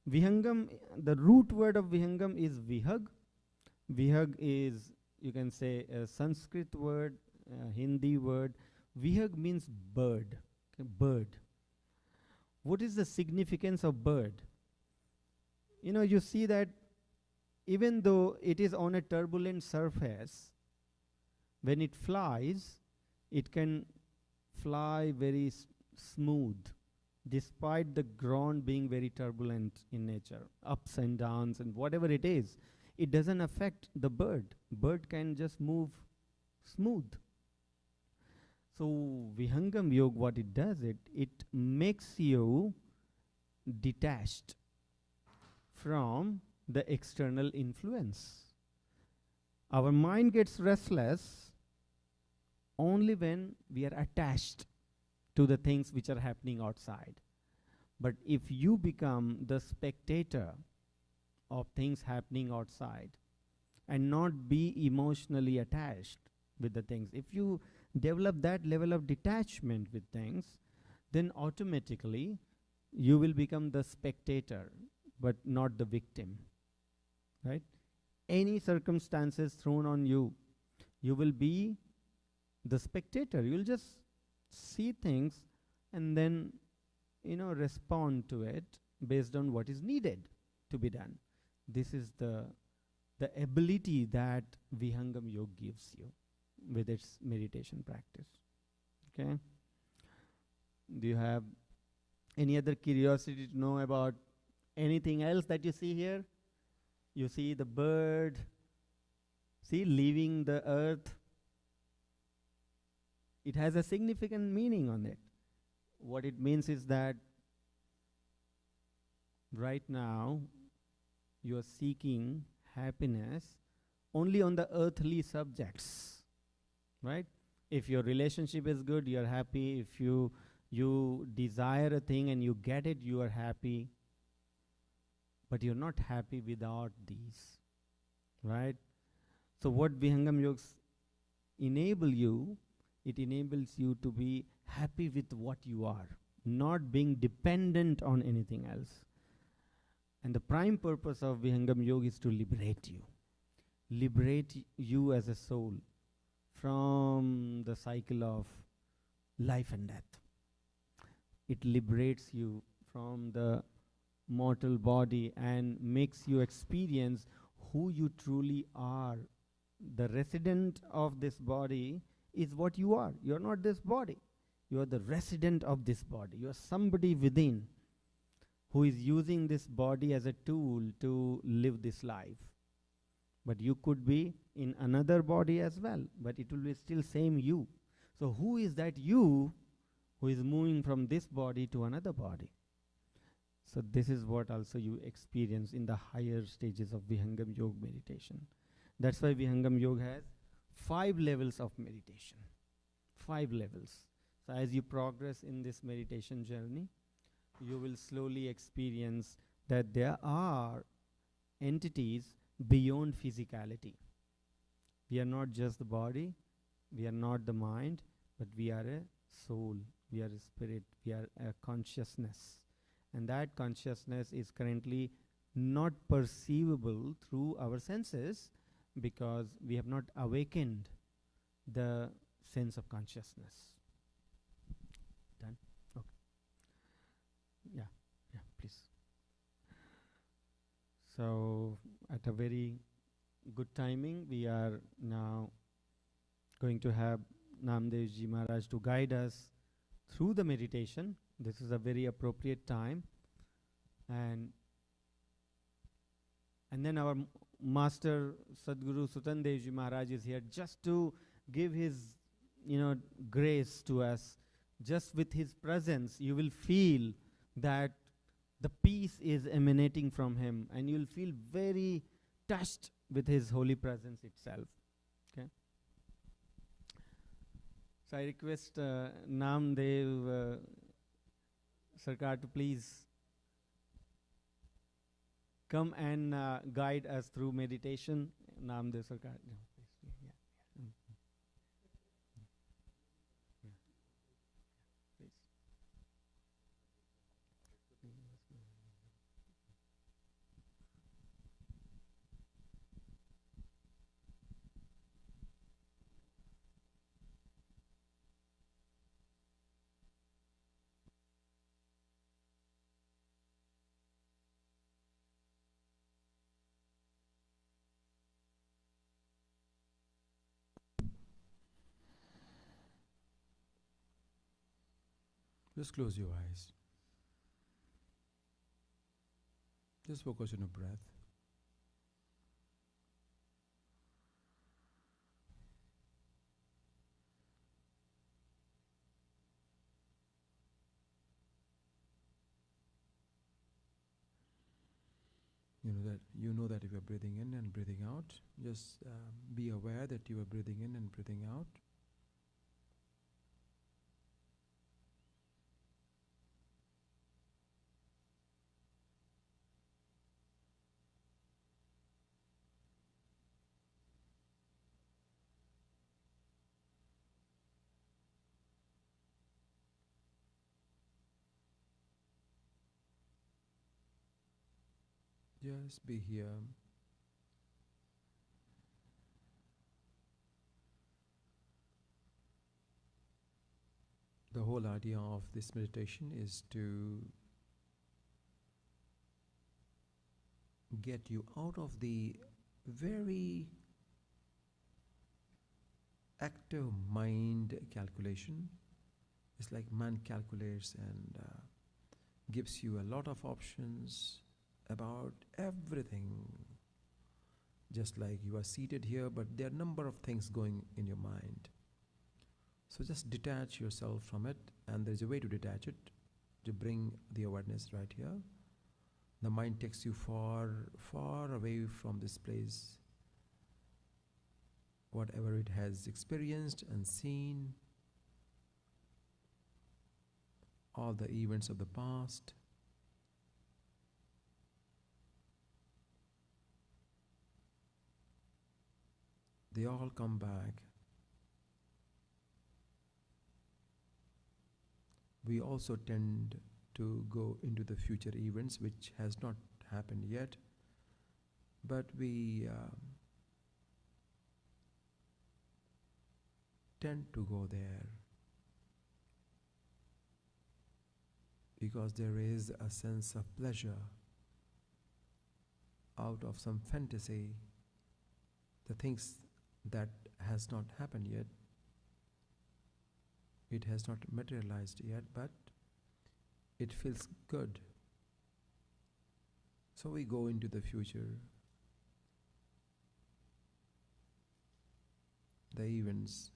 Vihangam, the root word of Vihangam is Vihag. Vihag is, you can say, a Sanskrit word, a Hindi word. Vihag means bird. Okay, bird. What is the significance of bird? You know, you see that even though it is on a turbulent surface, when it flies, it can fly very smooth, despite the ground being very turbulent in nature, ups and downs and whatever it is. It doesn't affect the bird. Bird can just move smooth. So Vihangam Yoga, what it does, it makes you detached from the external influence. Our mind gets restless only when we are attached to the things which are happening outside. But if you become the spectator of things happening outside and not be emotionally attached with the things, if you develop that level of detachment with things, then automatically you will become the spectator but not the victim, right? Any circumstances thrown on you, you will be the spectator. You'll just see things and then, you know, respond to it based on what is needed to be done. This is the ability that Vihangam Yoga gives you with its meditation practice. Okay? Do you have any other curiosity to know about anything else that you see here? You see the bird, see, leaving the earth. It has a significant meaning on it. What it means is that right now you are seeking happiness only on the earthly subjects, right? If your relationship is good, you are happy. If you desire a thing and you get it, you are happy. But you're not happy without these, right? So what Vihangam Yogas enable you, it enables you to be happy with what you are, not being dependent on anything else. And the prime purpose of Vihangam Yoga is to liberate you. Liberate you as a soul from the cycle of life and death. It liberates you from the mortal body and makes you experience who you truly are. The resident of this body is what you are. You are not this body. You are the resident of this body. You are somebody within who is using this body as a tool to live this life. But you could be in another body as well, but it will be still same you. So who is that you who is moving from this body to another body? So this is what also you experience in the higher stages of Vihangam Yoga meditation. That's why Vihangam Yoga has 5 levels of meditation. 5 levels. So as you progress in this meditation journey, you will slowly experience that there are entities beyond physicality. We are not just the body, we are not the mind, but we are a soul, we are a spirit, we are a consciousness. And that consciousness is currently not perceivable through our senses because we have not awakened the sense of consciousness. Done? Okay. Yeah, please. So, at a very good timing, we are now going to have Namdev Ji Maharaj to guide us through the meditation. This is a very appropriate time. And then our master Sadguru Sutandev Ji Maharaj is here just to give his grace to us. Just with his presence, you will feel that the peace is emanating from him, and you'll feel very touched with his holy presence itself. Okay. So I request Namdev Sarkar to please come and guide us through meditation. Namdev Sarkar.
Just close your eyes. Just focus on your breath. You know that if you're breathing in and breathing out, just be aware that you are breathing in and breathing out. Just be here. The whole idea of this meditation is to get you out of the very active mind calculation. It's like man calculates and gives you a lot of options about everything. Just like you are seated here, but there are a number of things going in your mind. So just detach yourself from it, and there's a way to detach it, to bring the awareness right here. The mind takes you far, far away from this place. Whatever it has experienced and seen, all the events of the past, they all come back. We also tend to go into the future events which has not happened yet, but we tend to go there because there is a sense of pleasure out of some fantasy, the things that has not happened yet. It has not materialized yet, but it feels good. So we go into the future, the events.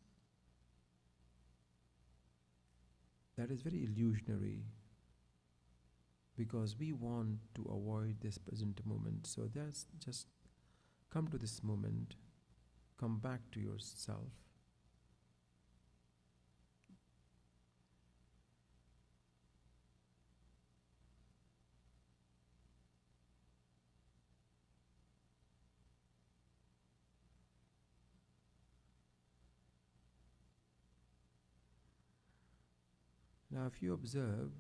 That is very illusionary because we want to avoid this present moment. So that's just come to this moment, come back to yourself. Now if you observe,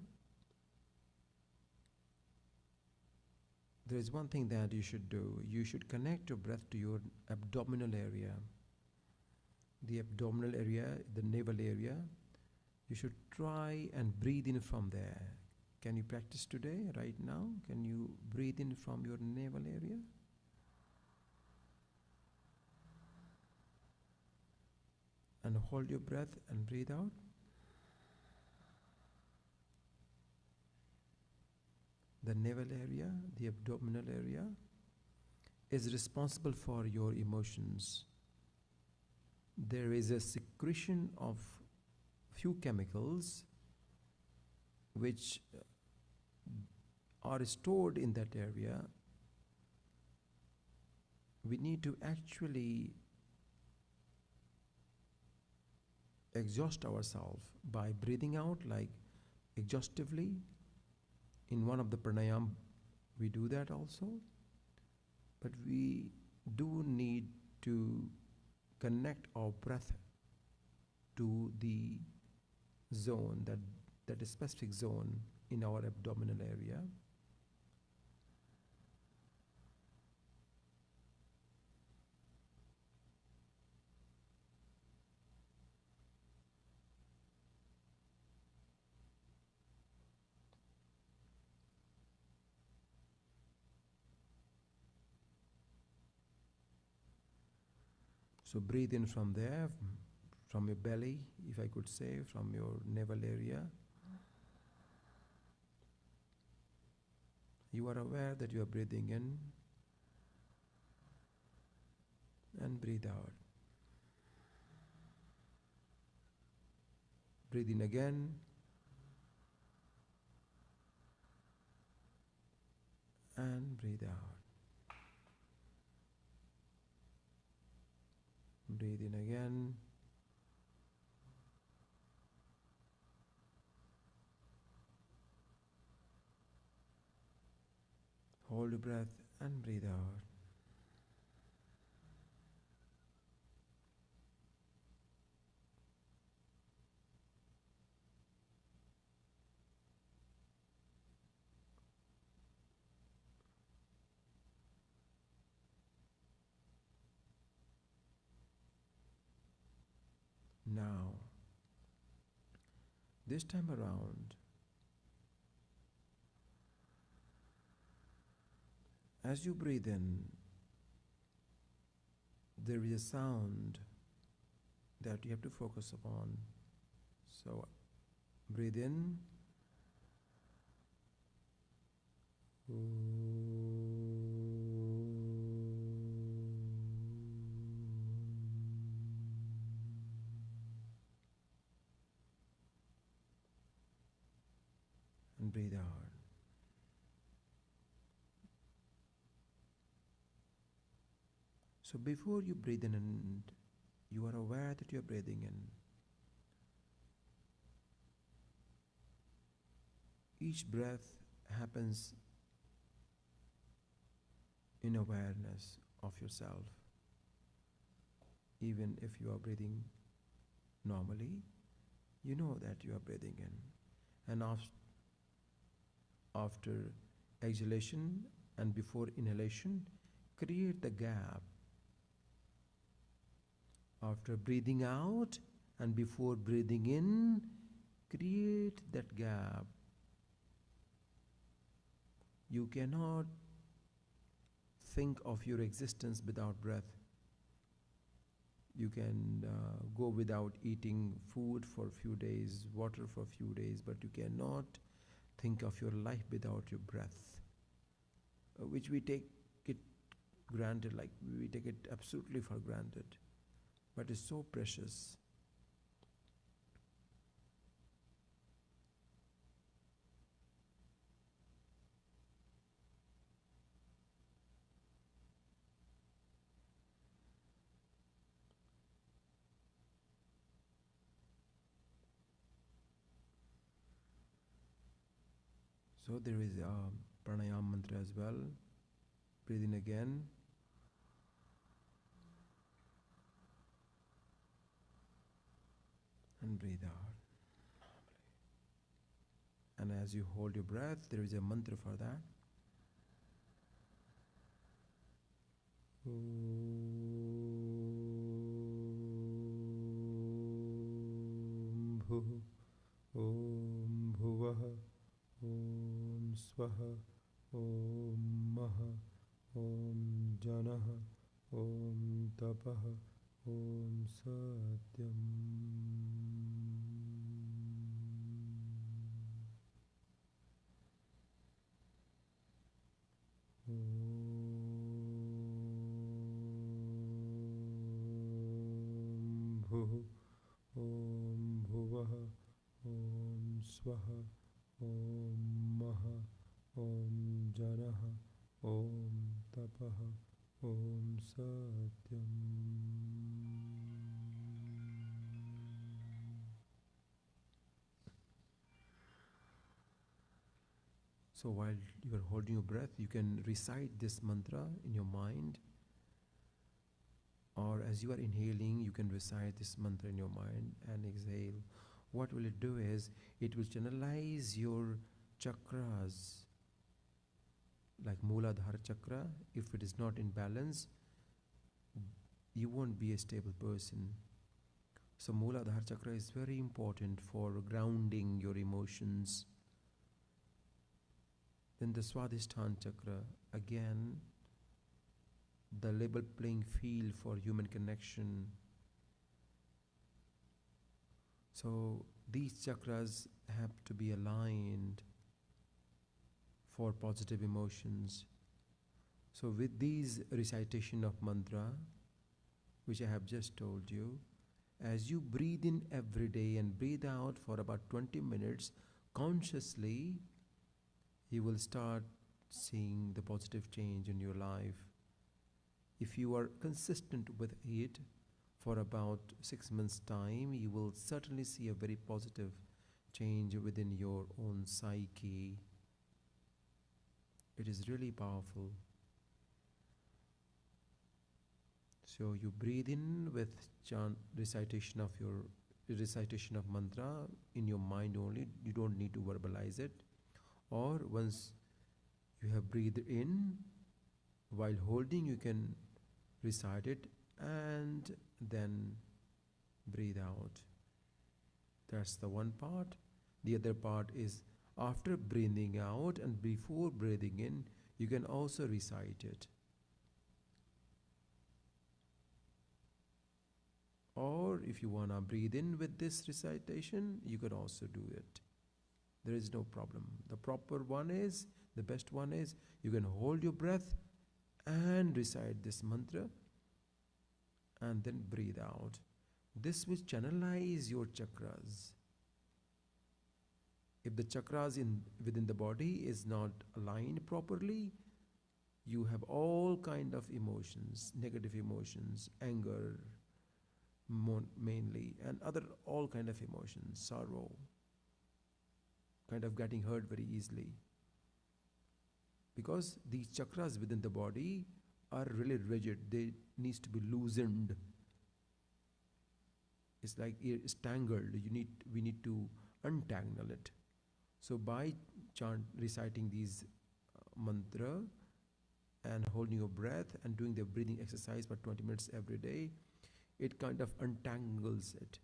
there is one thing that you should do. You should connect your breath to your abdominal area. The abdominal area, the navel area, you should try and breathe in from there. Can you practice today, right now? Can you breathe in from your navel area? And hold your breath and breathe out. The navel area, the abdominal area, is responsible for your emotions. There is a secretion of few chemicals which are stored in that area. We need to actually exhaust ourselves by breathing out, like exhaustively. In one of the pranayam, we do that also. But we do need to connect our breath to the zone, that specific zone in our abdominal area. So breathe in from there, from your belly, if I could say, from your navel area. You are aware that you are breathing in and breathe out. Breathe in again. And breathe out. Breathe in again. Hold your breath and breathe out. Now, this time around, as you breathe in, there is a sound that you have to focus upon. So, breathe in. And breathe out. So before you breathe in, and you are aware that you are breathing in, each breath happens in awareness of yourself. Even if you are breathing normally, you know that you are breathing in. And after exhalation and before inhalation, create the gap. After breathing out and before breathing in, create that gap. You cannot think of your existence without breath. You can go without eating food for a few days, water for a few days, but you cannot think of your life without your breath, which we take it granted, like we take it absolutely for granted, but it's so precious. So there is a pranayam mantra as well. Breathe in again. And breathe out. And as you hold your breath, there is a mantra for that. Om Bhu, Om Bhuvaha, Om Swaha, Om Maha, Om Janaha, Om Tapaha, Om Satyam. Om Bhu, Om Bhuvaha, Om Swaha, Om Maha, Om Janaha, Om Tapaha, Om Satyam. So while you are holding your breath, you can recite this mantra in your mind, or as you are inhaling, you can recite this mantra in your mind and exhale. What will it do is, it will channelize your chakras, like Mooladhara chakra. If it is not in balance, you won't be a stable person. So Mooladhara chakra is very important for grounding your emotions. Then the Swadhisthana chakra, again, the level playing field for human connection. So these chakras have to be aligned for positive emotions. So with these recitation of mantra, which I have just told you, as you breathe in every day and breathe out for about 20 minutes consciously, you will start seeing the positive change in your life. If you are consistent with it for about 6 months' time, you will certainly see a very positive change within your own psyche. It is really powerful. So you breathe in with recitation of mantra in your mind only. You don't need to verbalize it. Or once you have breathed in, while holding, you can recite it and then breathe out. That's the one part. The other part is after breathing out and before breathing in, you can also recite it. Or if you want to breathe in with this recitation, you could also do it. There is no problem. The proper one is, the best one is, you can hold your breath and recite this mantra and then breathe out. This will channelize your chakras. If the chakras within the body is not aligned properly, you have all kind of emotions, negative emotions, anger mainly, and other all kind of emotions, sorrow, kind of getting hurt very easily. Because these chakras within the body are really rigid, they needs to be loosened. It's like it's tangled. We need to untangle it. So by reciting these mantra and holding your breath and doing the breathing exercise for 20 minutes every day, it kind of untangles it,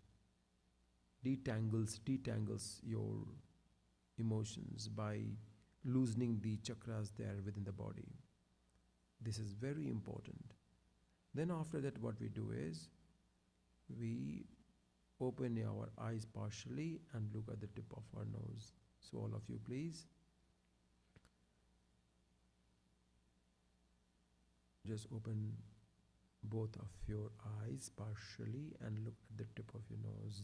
detangles your emotions by loosening the chakras there within the body. This is very important. Then after that, what we do is we open our eyes partially and look at the tip of our nose. So all of you, please just open both of your eyes partially and look at the tip of your nose.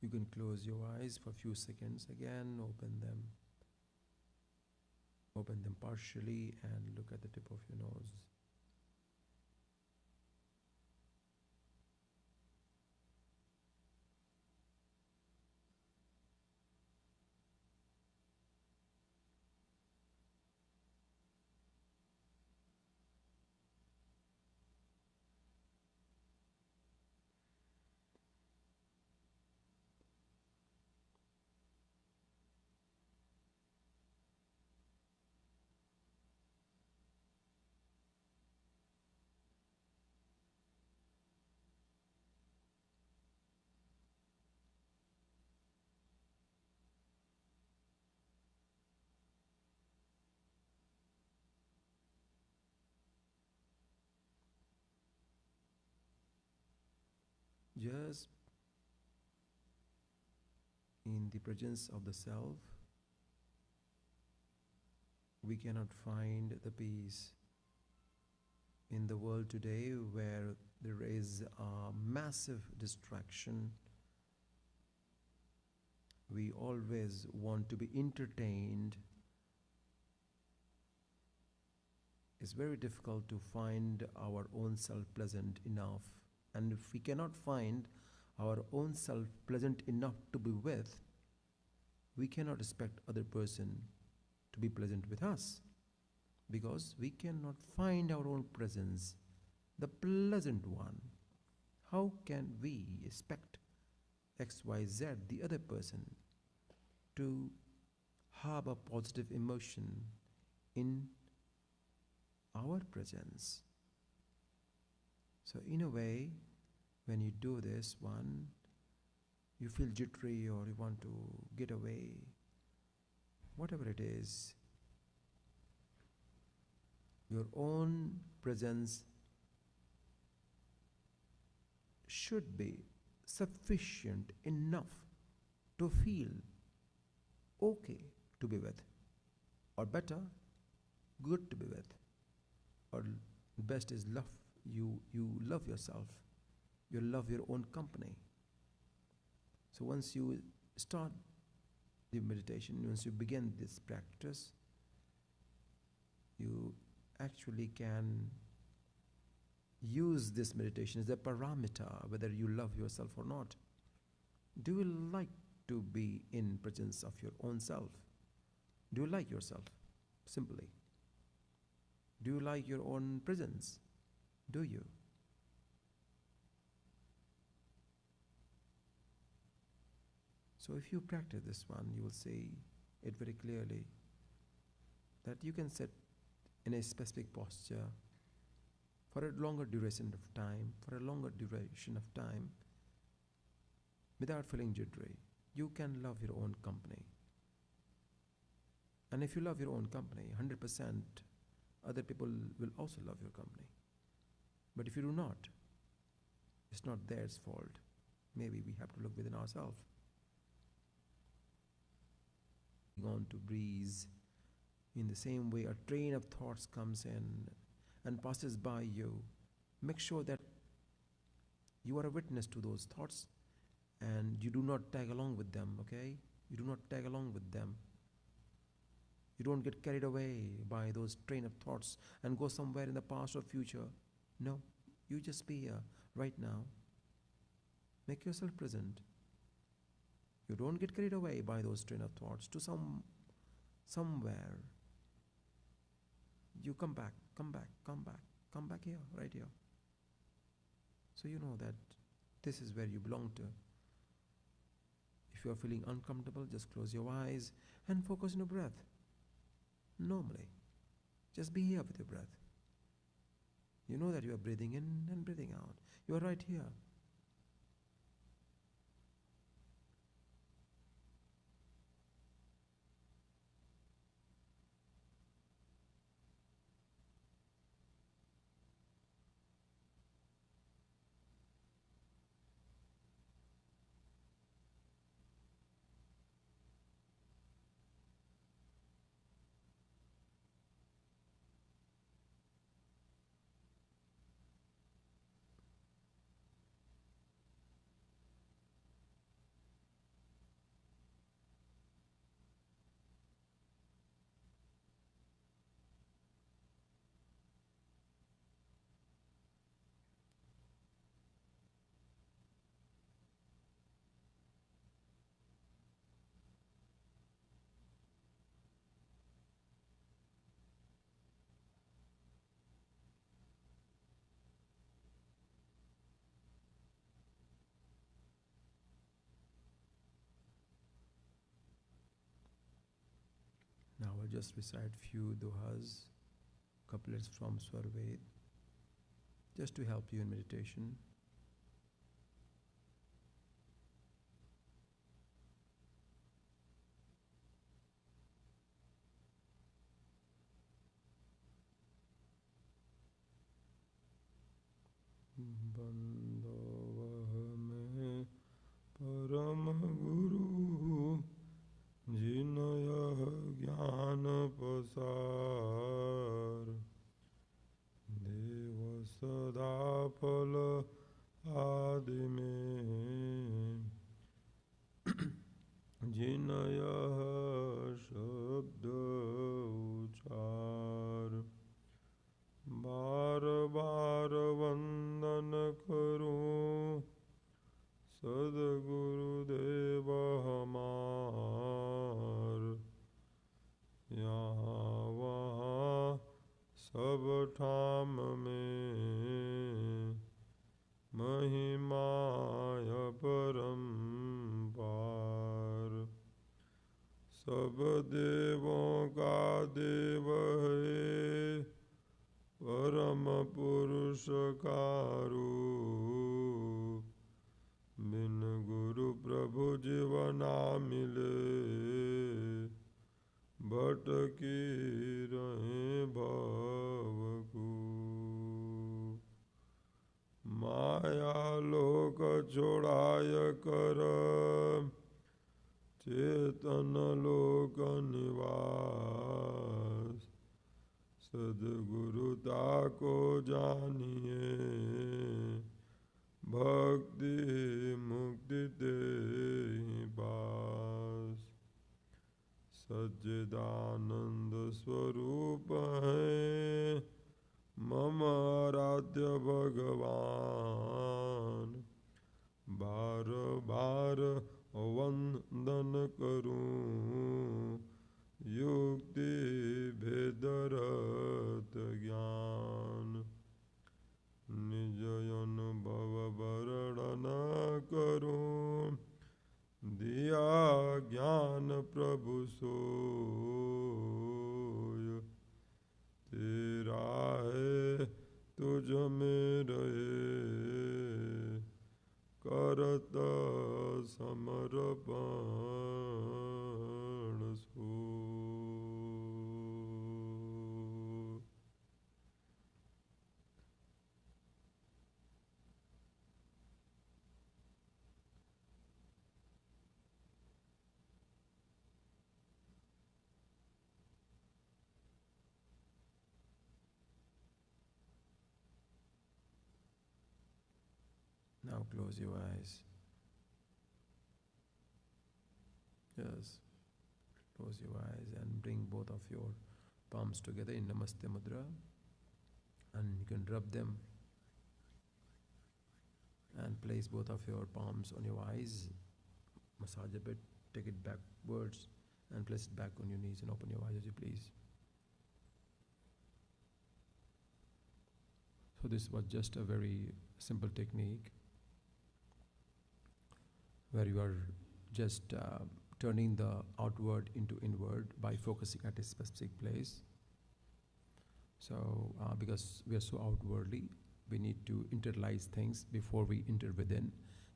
You can close your eyes for a few seconds again, open them. Open them partially and look at the tip of your nose. Just in the presence of the self, we cannot find the peace. In the world today, where there is a massive distraction, we always want to be entertained. It's very difficult to find our own self pleasant enough. And if we cannot find our own self pleasant enough to be with, we cannot expect other person to be pleasant with us, because we cannot find our own presence, the pleasant one. How can we expect XYZ, the other person, to have a positive emotion in our presence? So in a way, when you do this one, you feel jittery or you want to get away, whatever it is, your own presence should be sufficient enough to feel okay to be with, or better, good to be with, or best is love. You love yourself, you love your own company. So once you start the meditation, once you begin this practice, you actually can use this meditation as a parameter whether you love yourself or not. Do you like to be in presence of your own self? Do you like yourself? Simply. Do you like your own presence? Do you? So if you practice this one, you will see it very clearly that you can sit in a specific posture for a longer duration of time, without feeling jittery. You can love your own company. And if you love your own company, 100% other people will also love your company. But if you do not, it's not theirs fault. Maybe we have to look within ourselves. On to breeze. In the same way, a train of thoughts comes in and passes by you. Make sure that you are a witness to those thoughts and you do not tag along with them, okay? You do not tag along with them. You don't get carried away by those train of thoughts and go somewhere in the past or future. No, you just be here right now. Make yourself present. You don't get carried away by those train of thoughts to somewhere. You come back here, right here. So you know that this is where you belong to. If you are feeling uncomfortable, just close your eyes and focus on your breath. Normally, just be here with your breath. You know that you are breathing in and breathing out. You are right here. just recite few dohas, couplets from Swarved, just to help you in meditation. Bandhavah mein param guru jinaya jnana pasar deva sada phala adi mein jinaya shabda uchar बार बार वंदन करूं सद्गुरुदेव हमार यहाँ वहाँ सब ठाम में महिमाय परम्पार सब देवों का देव है परम पुरुष का रूप बिन गुरु प्रभु जीवना मिले भटकी रहे भवकूप माया लोक छोड़ाय कर चेतन लोक निवास सद्गुरुता को जानिए भक्ति मुक्ति ते पास सच्चिदानंद स्वरूप है मम आराध्य भगवान बार बार वंदन करूं युक्ति भेदरत ज्ञान निज अनुभव वर्णन करूं दिया ज्ञान प्रभु सोय तेरा है तुझ में रहे करत समर्पण सो। Now close your eyes. Just close your eyes and bring both of your palms together in Namaste Mudra, and you can rub them and place both of your palms on your eyes, massage a bit, take it backwards and place it back on your knees and open your eyes as you please. So this was just a very simple technique where you are just turning the outward into inward by focusing at a specific place. So because we are so outwardly, we need to internalize things before we enter within.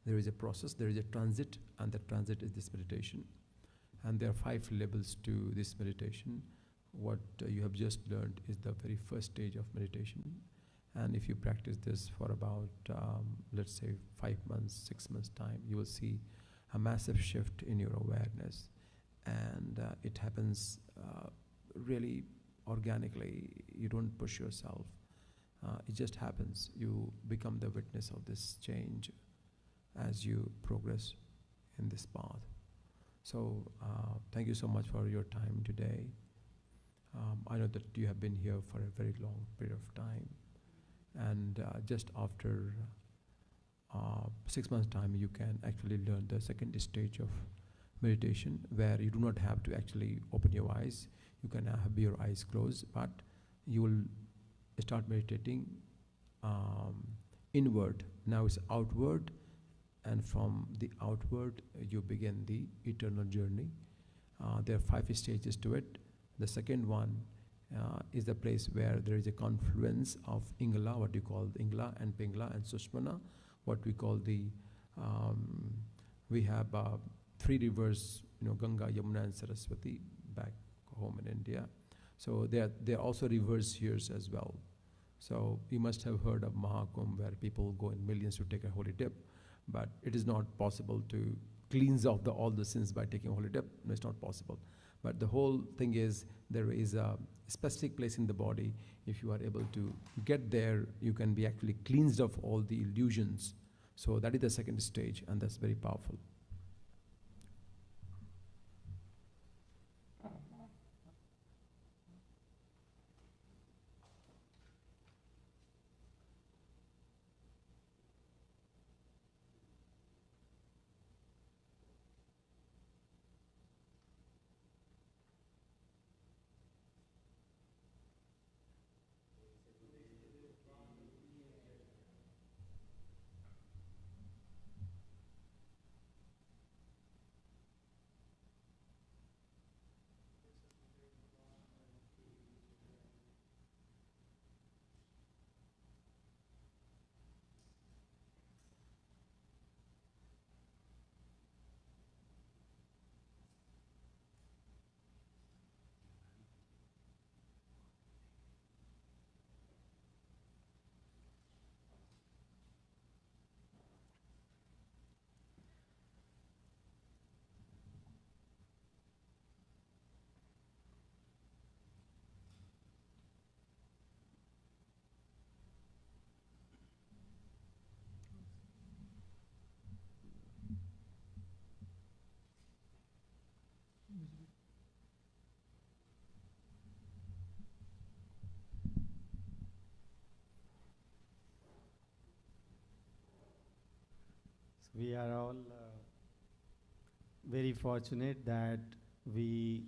There is a process, there is a transit, and the transit is this meditation. And there are 5 levels to this meditation. What you have just learned is the very first stage of meditation. And if you practice this for about, let's say 5 months, 6 months time, you will see a massive shift in your awareness. And it happens really organically. You don't push yourself. It just happens. You become the witness of this change as you progress in this path. So thank you so much for your time today. I know that you have been here for a very long period of time. And just after 6 months' time, you can actually learn the second stage of meditation, where you do not have to actually open your eyes. You can have your eyes closed, but you will start meditating inward. Now it's outward, and from the outward, you begin the eternal journey. There are 5 stages to it. The second one is the place where there is a confluence of Ingala, what you call Ingala and Pingala and Sushmana, what we call we have 3 rivers, Ganga, Yamuna and Saraswati back home in India. So there are also rivers here as well. So you must have heard of Mahakumbh, where people go in millions to take a holy dip, but it is not possible to cleanse off all the sins by taking a holy dip. No, it's not possible. But the whole thing is, there is a specific place in the body. If you are able to get there, you can be actually cleansed of all the illusions. So that is the second stage, and that's very powerful.
We are all very fortunate that we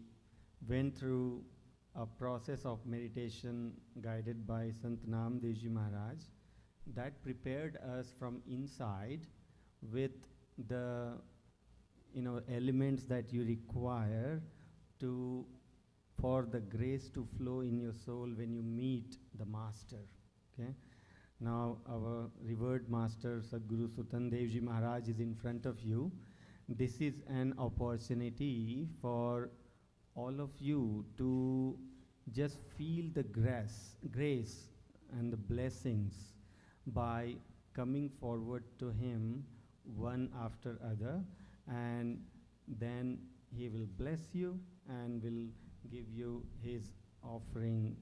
went through a process of meditation guided by Sant Namdev Ji Maharaj that prepared us from inside with the elements that you require for the grace to flow in your soul when you meet the master. Okay. Now our revered master Sadguru Sutandev Ji Maharaj is in front of you. This is an opportunity for all of you to just feel the grace and the blessings by coming forward to him one after other, and then he will bless you and will give you his offering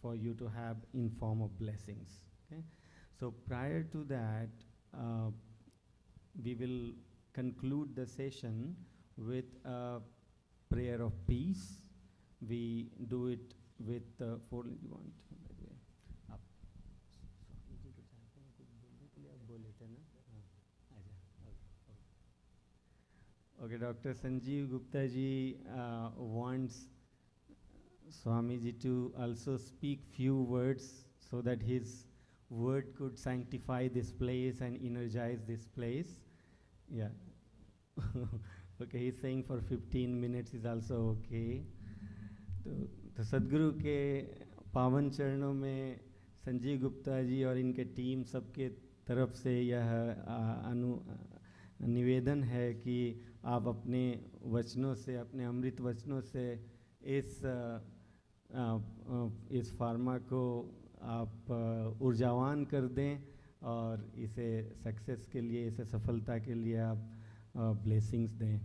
for you to have in form of blessings. Okay? So prior to that, we will conclude the session with a prayer of peace. We do it with four. You want, by the way, up. Okay, Dr. Sanjeev Gupta ji wants Swamiji to also speak few words so that his word could sanctify this place and energize this place. Yeah. Okay, he's saying for 15 minutes is also okay. तो सदगुरु के पावन चरणों में संजीव गुप्ता जी और इनके team सबके तरफ से यह निवेदन है कि आप अपने वचनों से, अपने अमृत वचनों से इस फार्मा को आप ऊर्जावान कर दें और इसे सक्सेस के लिए, इसे सफलता के लिए आप ब्लेसिंग्स दें.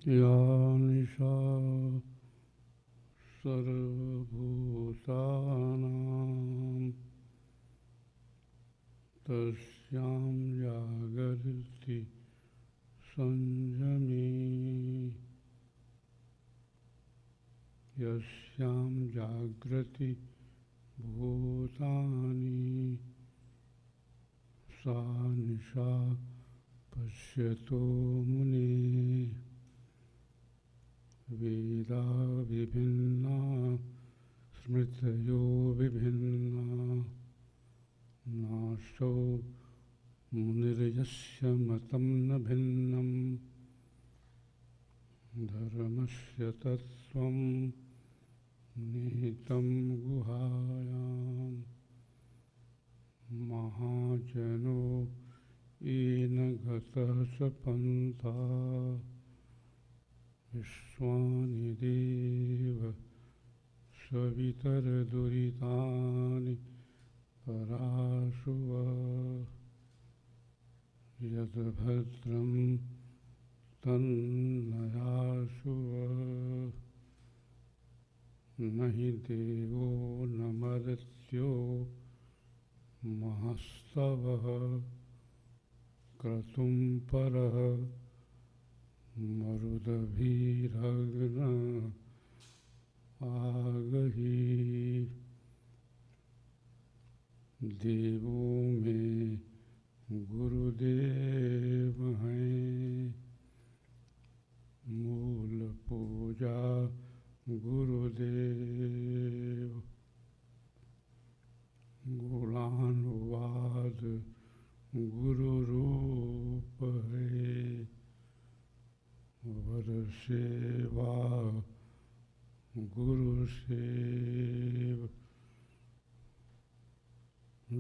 या निशा सर्वभूतानां तस्यां जागर्ति संयमी यस्यां जागृति भूतानि सा निशा पश्यतो मुने वेदा विभिन्ना स्मृतयो विभिन्ना नाशो मुनिर्यस्य मतं न भिन्नं धर्मस्य तत्त्वं निहितं गुहायां महाजनो येन गतः स पन्था विश्वानि देव सवितरदुरितानि पराशुव यद्भद्रं तन्नयाशुव न हि देवो न मर्त्यो महस्तवः क्रतुं परः मरुदभिरग्न आगहि देवो मे गुरुदेव हैं मूल पूजा गुरुदेव गुणानुवाद गुरु रूप है वर सेवा गुरु सेव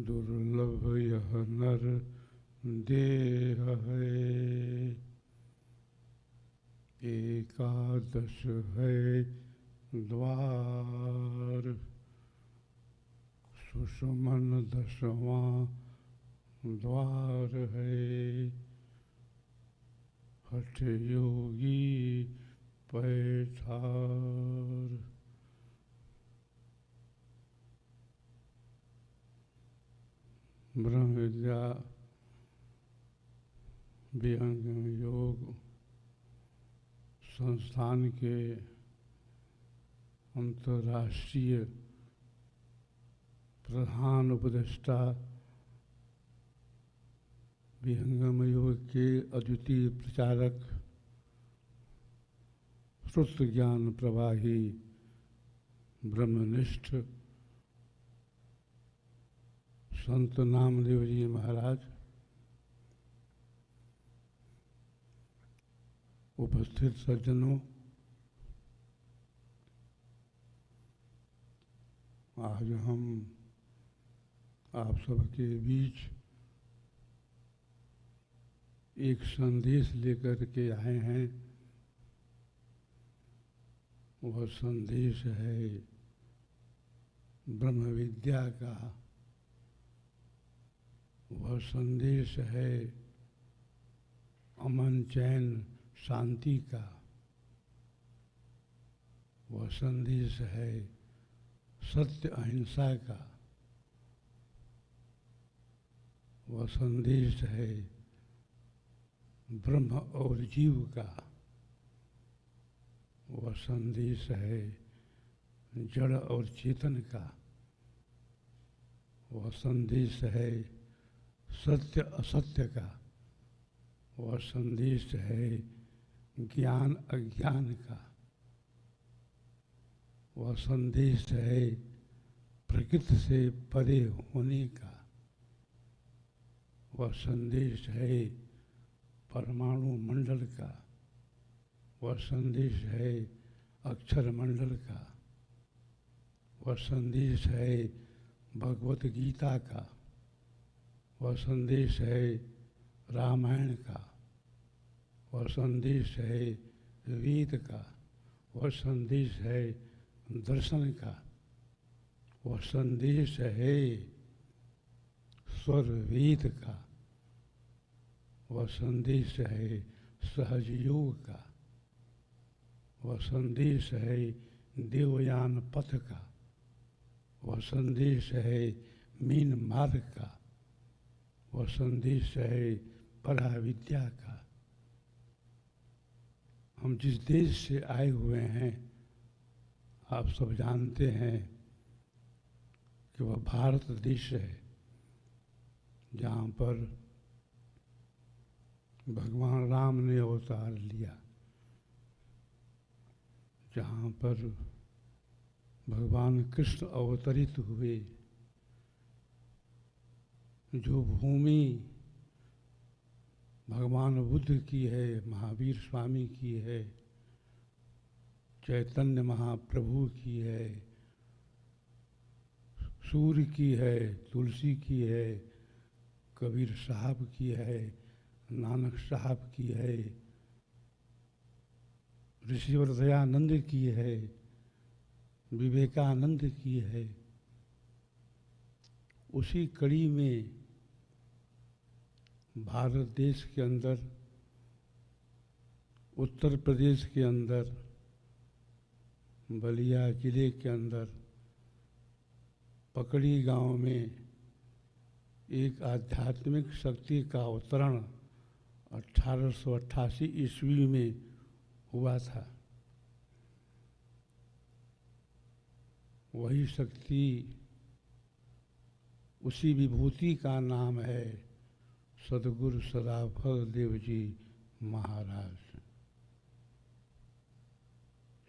दुर्लभ यह नर देह है एकादश है द्वार सुषुमन दशवां द्वार है हठ योगी पैठार ब्रह्म विद्या विहंगम योग संस्थान के अंतर्राष्ट्रीय प्रधान उपदेष्टा विहंगम योग के अद्वितीय प्रचारक श्रुत ज्ञान प्रवाही ब्रह्मनिष्ठ संत नामदेव जी महाराज, उपस्थित सज्जनों, आज हम आप सबके बीच एक संदेश लेकर के आए हैं। वह संदेश है ब्रह्म विद्या का, वह संदेश है अमन चैन शांति का, वह संदेश है सत्य अहिंसा का, वह संदेश है ब्रह्म और जीव का, वह संदेश है जड़ और चेतन का, वह संदेश है सत्य असत्य का, वह संदेश है ज्ञान अज्ञान का, वह संदेश है प्रकृति से परे होने का, वह संदेश है परमाणु मंडल का, वह संदेश है अक्षर मंडल का, वह संदेश है भगवत गीता का, वह संदेश है रामायण का, वह संदेश है वेद का, वह संदेश है दर्शन का, वह संदेश है स्वर वेद का, वह संदेश है सहज योग का, वह संदेश है देवयान पथ का, वह संदेश है मीन मार्ग का, वह संदेश है पराविद्या का। हम जिस देश से आए हुए हैं आप सब जानते हैं कि वह भारत देश है, जहाँ पर भगवान राम ने अवतार लिया, जहाँ पर भगवान कृष्ण अवतरित हुए, जो भूमि भगवान बुद्ध की है, महावीर स्वामी की है, चैतन्य महाप्रभु की है, सूर्य की है, तुलसी की है, कबीर साहब की है, नानक साहब की है, ऋषिवर दयानंद की है, विवेकानंद की है। उसी कड़ी में भारत देश के अंदर, उत्तर प्रदेश के अंदर, बलिया जिले के अंदर पकड़ी गांव में एक आध्यात्मिक शक्ति का अवतरण 1888 ईस्वी में हुआ था। वही शक्ति, उसी विभूति का नाम है सद्गुरु सदाफल देव जी महाराज।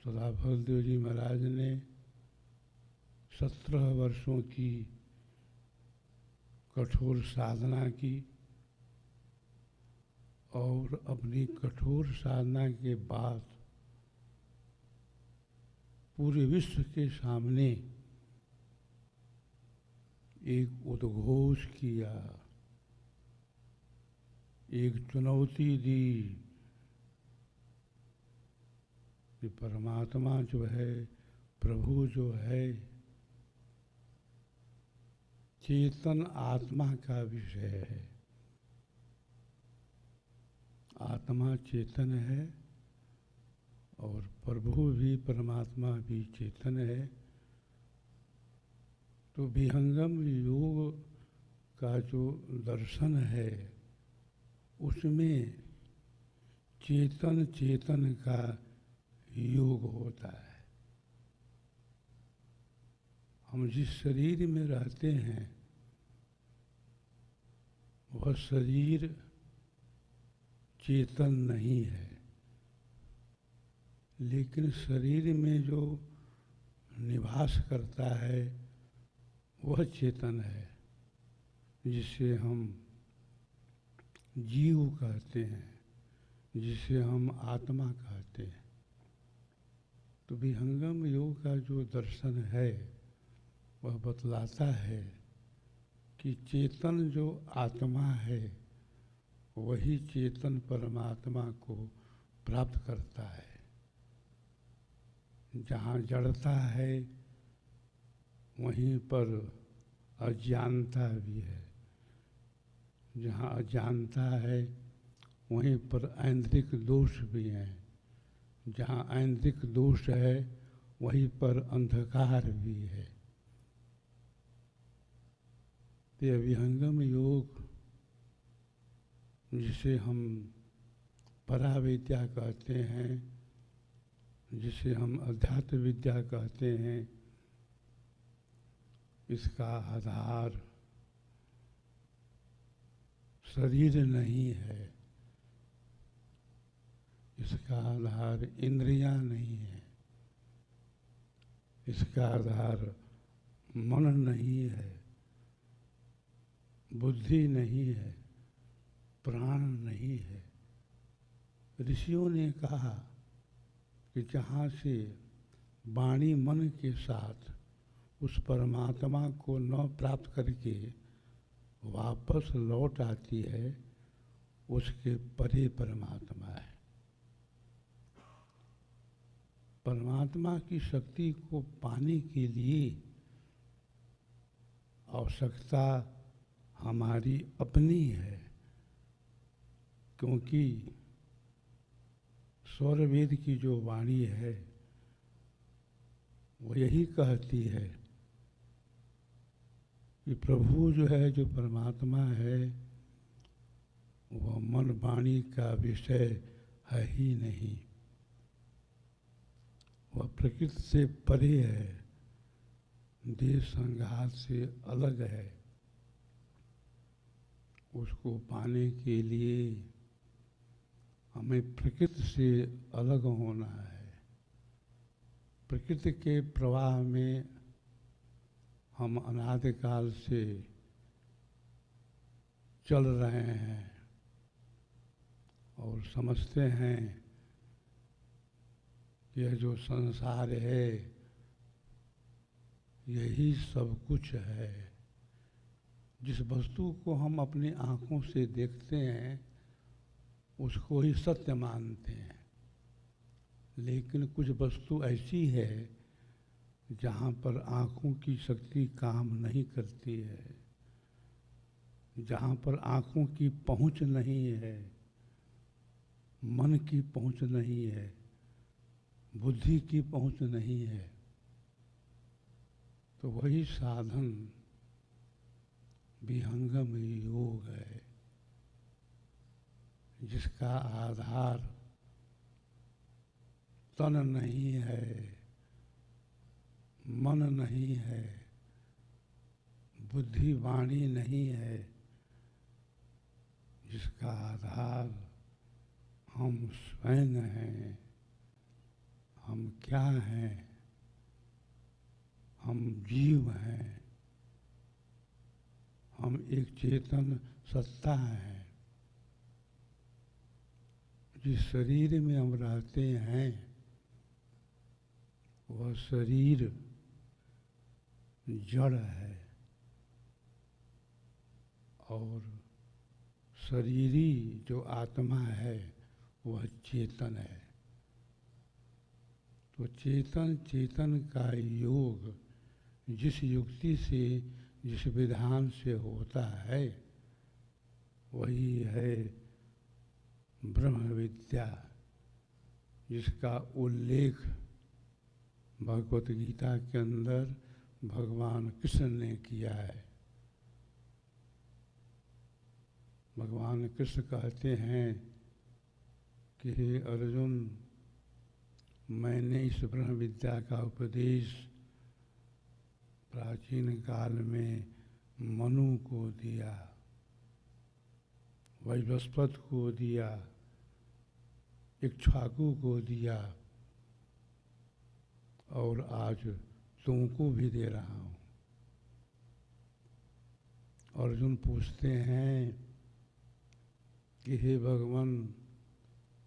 सदाफल देव जी महाराज ने 17 वर्षों की कठोर साधना की और अपनी कठोर साधना के बाद पूरे विश्व के सामने एक उद्घोष किया, एक चुनौती दी कि परमात्मा जो है, प्रभु जो है, चेतन आत्मा का विषय है। आत्मा चेतन है और प्रभु भी, परमात्मा भी चेतन है। तो विहंगम योग का जो दर्शन है उसमें चेतन चेतन का योग होता है। हम जिस शरीर में रहते हैं वह शरीर चेतन नहीं है, लेकिन शरीर में जो निवास करता है वह चेतन है, जिसे हम जीव कहते हैं, जिसे हम आत्मा कहते हैं। तो विहंगम योग का जो दर्शन है वह बतलाता है कि चेतन जो आत्मा है वही चेतन परमात्मा को प्राप्त करता है। जहाँ जड़ता है वहीं पर अज्ञानता भी है, जहाँ अज्ञानता है वहीं पर ऐन्द्रिक दोष भी हैं, जहाँ ऐन्द्रिक दोष है वहीं पर अंधकार भी है। यह विहंगम योग, जिसे हम पराविद्या कहते हैं, जिसे हम अध्यात्म विद्या कहते हैं, इसका आधार शरीर नहीं है, इसका आधार इंद्रियां नहीं है, इसका आधार मन नहीं है, बुद्धि नहीं है, प्राण नहीं है। ऋषियों ने कहा कि जहाँ से वाणी मन के साथ उस परमात्मा को न प्राप्त करके वापस लौट आती है, उसके परे परमात्मा है। परमात्मा की शक्ति को पाने के लिए आवश्यकता हमारी अपनी है, क्योंकि स्वरवेद की जो वाणी है वो यही कहती है कि प्रभु जो है, जो परमात्मा है, वह मन वाणी का विषय है ही नहीं। वह प्रकृति से परे है, देह संघात से अलग है। उसको पाने के लिए हमें प्रकृति से अलग होना है। प्रकृति के प्रवाह में हम अनादिकाल से चल रहे हैं और समझते हैं कि यह जो संसार है यही सब कुछ है। जिस वस्तु को हम अपनी आँखों से देखते हैं उसको ही सत्य मानते हैं, लेकिन कुछ वस्तु ऐसी है जहाँ पर आँखों की शक्ति काम नहीं करती है, जहाँ पर आँखों की पहुँच नहीं है, मन की पहुँच नहीं है, बुद्धि की पहुँच नहीं है। तो वही साधन विहंगम योग है, जिसका आधार तन नहीं है, मन नहीं है, बुद्धि वाणी नहीं है, जिसका आधार हम स्वयं हैं। हम क्या हैं? हम जीव हैं। हम एक चेतन सत्ता हैं। जिस शरीर में हम रहते हैं वह शरीर जड़ है और शरीरी जो आत्मा है वह चेतन है। तो चेतन चेतन का योग जिस युक्ति से, जिस विधान से होता है वही है ब्रह्म विद्या, जिसका उल्लेख भगवत गीता के अंदर भगवान कृष्ण ने किया है। भगवान कृष्ण कहते हैं कि हे अर्जुन, मैंने इस ब्रह्म विद्या का उपदेश प्राचीन काल में मनु को दिया, वैवस्पति को दिया, इक्ष्वाकु को दिया और आज तुमको भी दे रहा हूँ। अर्जुन पूछते हैं कि हे भगवान,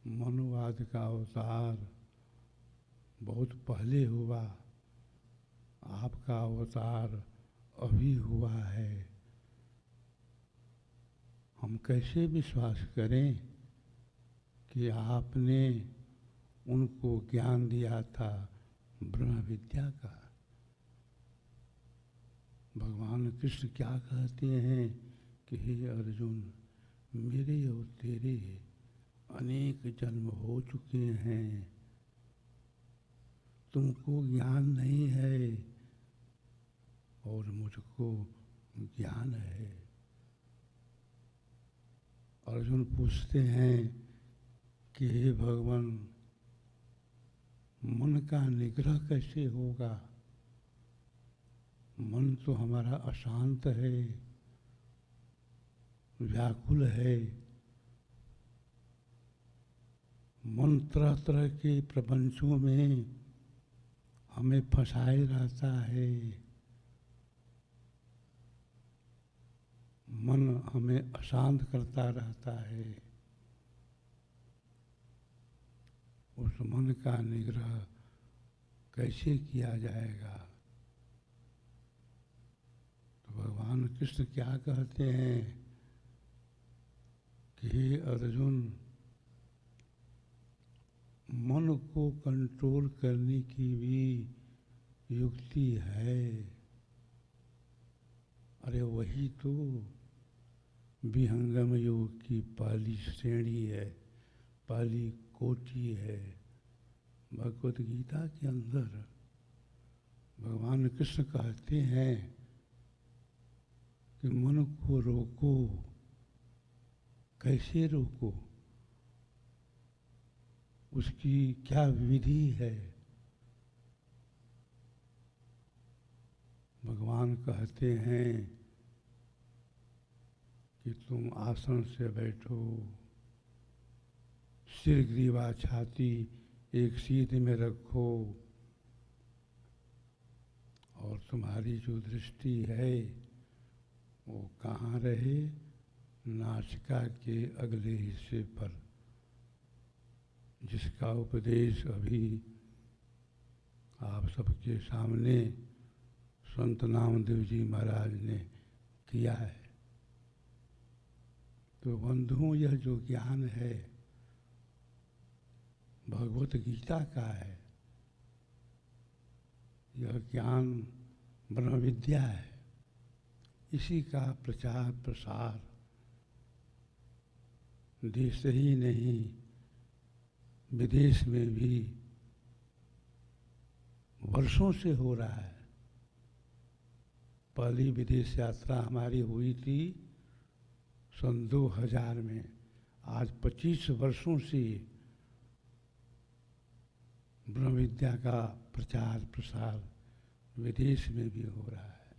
मनुवाद का अवतार बहुत पहले हुआ, आपका अवतार अभी हुआ है। हम कैसे विश्वास करें कि आपने उनको ज्ञान दिया था ब्रह्म विद्या का। भगवान कृष्ण क्या कहते हैं कि हे अर्जुन, मेरे और तेरे अनेक जन्म हो चुके हैं, तुमको ज्ञान नहीं है और मुझको ज्ञान है। अर्जुन पूछते हैं कि हे भगवान, मन का निग्रह कैसे होगा? मन तो हमारा अशांत है, व्याकुल है। मन तरह तरह के प्रपंचों में हमें फंसाए रहता है। मन हमें अशांत करता रहता है। उस मन का निग्रह कैसे किया जाएगा? तो भगवान कृष्ण क्या कहते हैं कि हे अर्जुन, मन को कंट्रोल करने की भी युक्ति है। अरे वही तो विहंगम योग की पहली श्रेणी है, पहली कोटि है। भगवत गीता के अंदर भगवान कृष्ण कहते हैं कि मन को रोको। कैसे रोको? उसकी क्या विधि है? भगवान कहते हैं कि तुम आसन से बैठो, सिर ग्रीवा छाती एक सीध में रखो, और तुम्हारी जो दृष्टि है वो कहाँ रहे? नासिका के अगले हिस्से पर, जिसका उपदेश अभी आप सबके सामने संत नामदेव जी महाराज ने किया है। तो बंधुओं, यह जो ज्ञान है भगवत गीता का है। यह ज्ञान ब्रह्म विद्या है। इसी का प्रचार प्रसार देश ही नहीं विदेश में भी वर्षों से हो रहा है। पहली विदेश यात्रा हमारी हुई थी सन 2000 में। आज 25 वर्षों से ब्रह्म विद्या का प्रचार प्रसार विदेश में भी हो रहा है।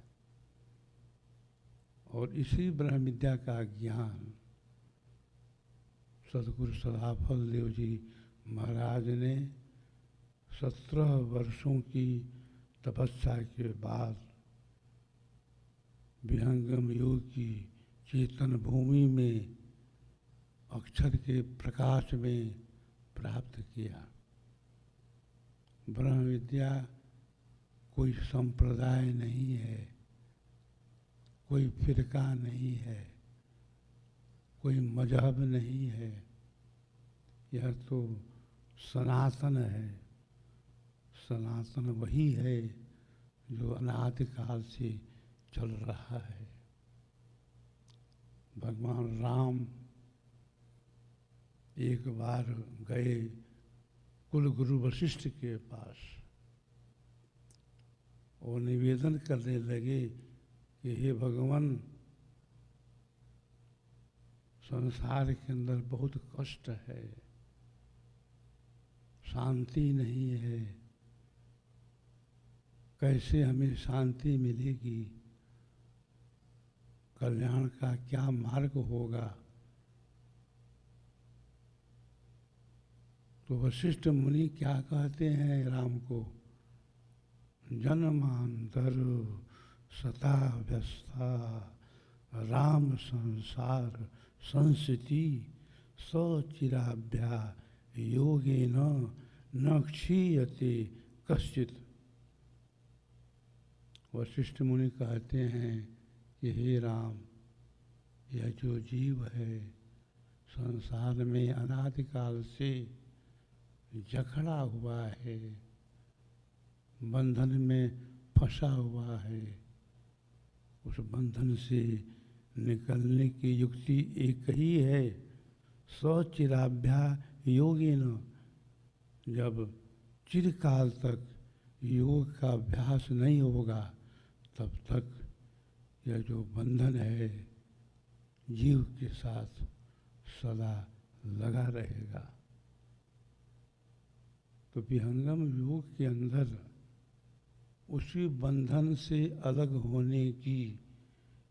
और इसी ब्रह्म विद्या का ज्ञान सदगुरु सदाफल देव जी महाराज ने 17 वर्षों की तपस्या के बाद विहंगम योग की चेतन भूमि में अक्षर के प्रकाश में प्राप्त किया। ब्रह्म विद्या कोई संप्रदाय नहीं है, कोई फिरका नहीं है, कोई मजहब नहीं है। यह तो सनातन है। सनातन वही है जो अनादिकाल से चल रहा है। भगवान राम एक बार गए कुल गुरु वशिष्ठ के पास और निवेदन करने लगे कि हे भगवान, संसार के अंदर बहुत कष्ट है, शांति नहीं है, कैसे हमें शांति मिलेगी, कल्याण का क्या मार्ग होगा? तो वशिष्ठ मुनि क्या कहते हैं राम को? जन्मांतर सता व्यस्ता राम संसार संस्थिति सचिराभ्या योगेन न क्षीयते कश्चित। वशिष्ठ मुनि कहते हैं कि हे राम, यह जो जीव है संसार में अनादिकाल से जकड़ा हुआ है, बंधन में फंसा हुआ है। उस बंधन से निकलने की युक्ति एक ही है, सचिराभ्या योगेन। जब चिरकाल तक योग का अभ्यास नहीं होगा तब तक यह जो बंधन है जीव के साथ सदा लगा रहेगा। तो विहंगम योग के अंदर उसी बंधन से अलग होने की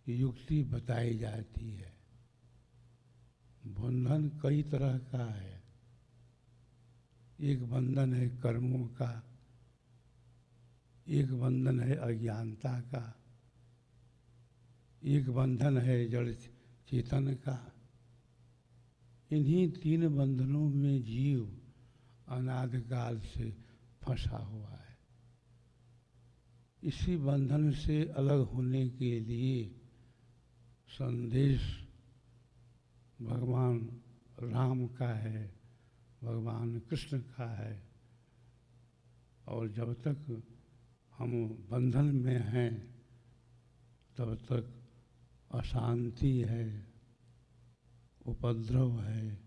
युक्ति बताई जाती है। बंधन कई तरह का है। एक बंधन है कर्मों का, एक बंधन है अज्ञानता का, एक बंधन है जड़ चेतन का। इन्हीं तीन बंधनों में जीव अनादिकाल से फंसा हुआ है। इसी बंधन से अलग होने के लिए संदेश भगवान राम का है, भगवान कृष्ण का है। और जब तक हम बंधन में हैं तब तक अशांति है, उपद्रव है,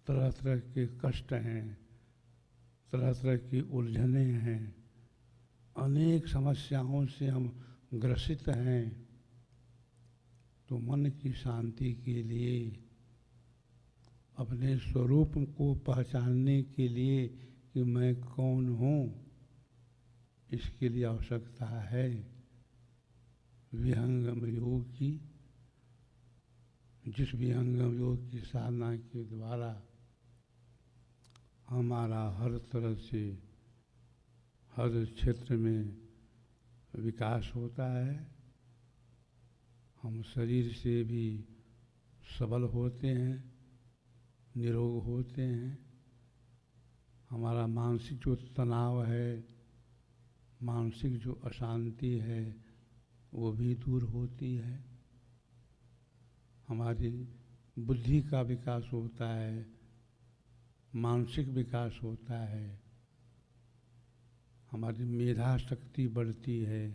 तरह तरह के कष्ट हैं, तरह तरह की उलझने हैं, अनेक समस्याओं से हम ग्रसित हैं। तो मन की शांति के लिए, अपने स्वरूप को पहचानने के लिए कि मैं कौन हूँ, इसके लिए आवश्यकता है विहंगम योग की। जिस विहंगम योग की साधना के द्वारा हमारा हर तरह से, हर क्षेत्र में विकास होता है। हम शरीर से भी सबल होते हैं, निरोग होते हैं। हमारा मानसिक जो तनाव है, मानसिक जो अशांति है, वो भी दूर होती है। हमारी बुद्धि का विकास होता है, मानसिक विकास होता है, हमारी मेधा शक्ति बढ़ती है,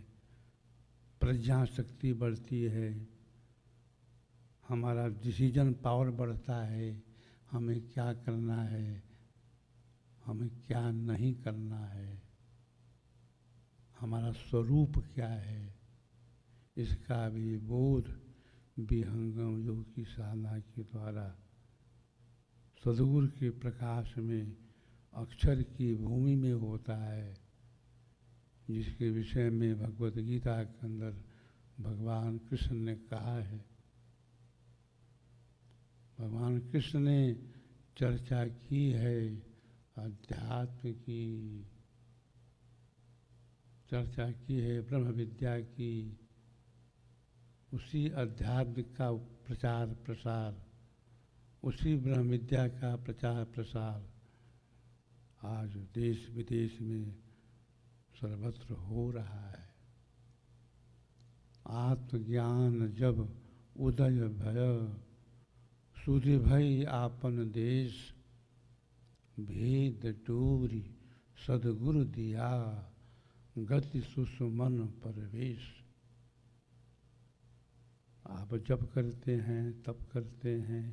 प्रज्ञा शक्ति बढ़ती है, हमारा डिसीजन पावर बढ़ता है। हमें क्या करना है, हमें क्या नहीं करना है, हमारा स्वरूप क्या है, इसका भी बोध विहंगम योग की साधना के द्वारा सद्गुरु के प्रकाश में, अक्षर की भूमि में होता है, जिसके विषय में भगवत गीता के अंदर भगवान कृष्ण ने कहा है। भगवान कृष्ण ने चर्चा की है अध्यात्म की, चर्चा की है ब्रह्म विद्या की। उसी अध्यात्म का प्रचार प्रसार, उसी ब्रह्म विद्या का प्रचार प्रसार आज देश विदेश में सर्वत्र हो रहा है। आत्मज्ञान जब उदय भय, सुधि भई आपन देश, भेद डोरी सद्गुरु दिया, गति सुसुमन परवेश। आप जप करते हैं, तप करते हैं,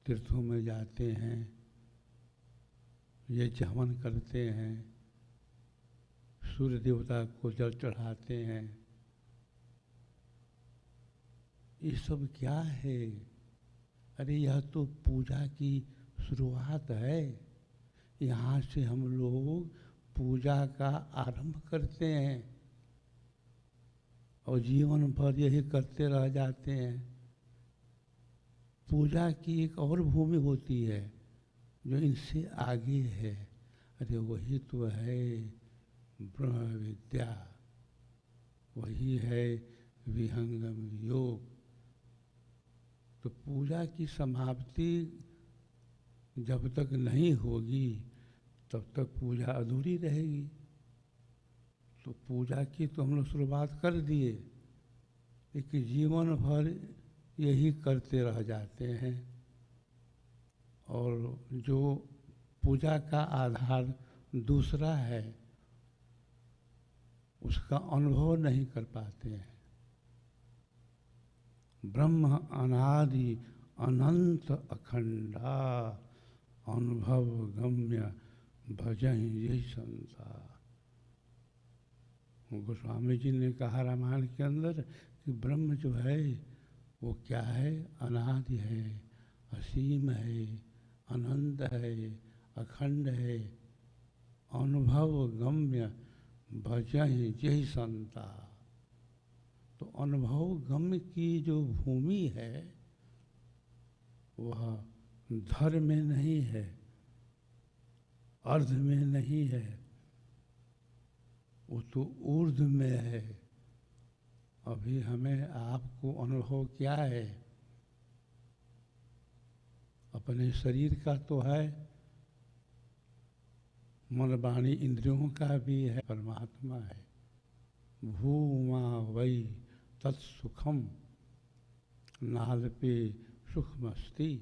तीर्थों में जाते हैं, ये हवन करते हैं, सूर्य देवता को जल चढ़ाते हैं। ये सब क्या है? अरे यह तो पूजा की शुरुआत है। यहाँ से हम लोग पूजा का आरंभ करते हैं और जीवन भर यही करते रह जाते हैं। पूजा की एक और भूमि होती है जो इनसे आगे है। अरे वही तो है ब्रह्म विद्या, वही है विहंगम योग। तो पूजा की समाप्ति जब तक नहीं होगी तब तक पूजा अधूरी रहेगी। तो पूजा की तो हम लोग शुरुआत कर दिए, लेकिन जीवन भर यही करते रह जाते हैं और जो पूजा का आधार दूसरा है उसका अनुभव नहीं कर पाते हैं। ब्रह्म अनादि अनंत अखंडा, अनुभव गम्य भजहि यही संसार। गोस्वामी जी ने कहा रामायण के अंदर कि ब्रह्म जो है वो क्या है? अनादि है, असीम है, अनंत है, अखंड है, अनुभव गम्य भजहि यही संता। तो अनुभव गम्य की जो भूमि है वह धर्म में नहीं है, अर्ध में नहीं है, वो तो ऊर्ध्व में है। अभी हमें आपको अनुभव क्या है? अपने शरीर का तो है, मन वाणी इंद्रियों का भी है, परमात्मा है। भूमा वै तत्सुखम नालपे सुखमस्ति।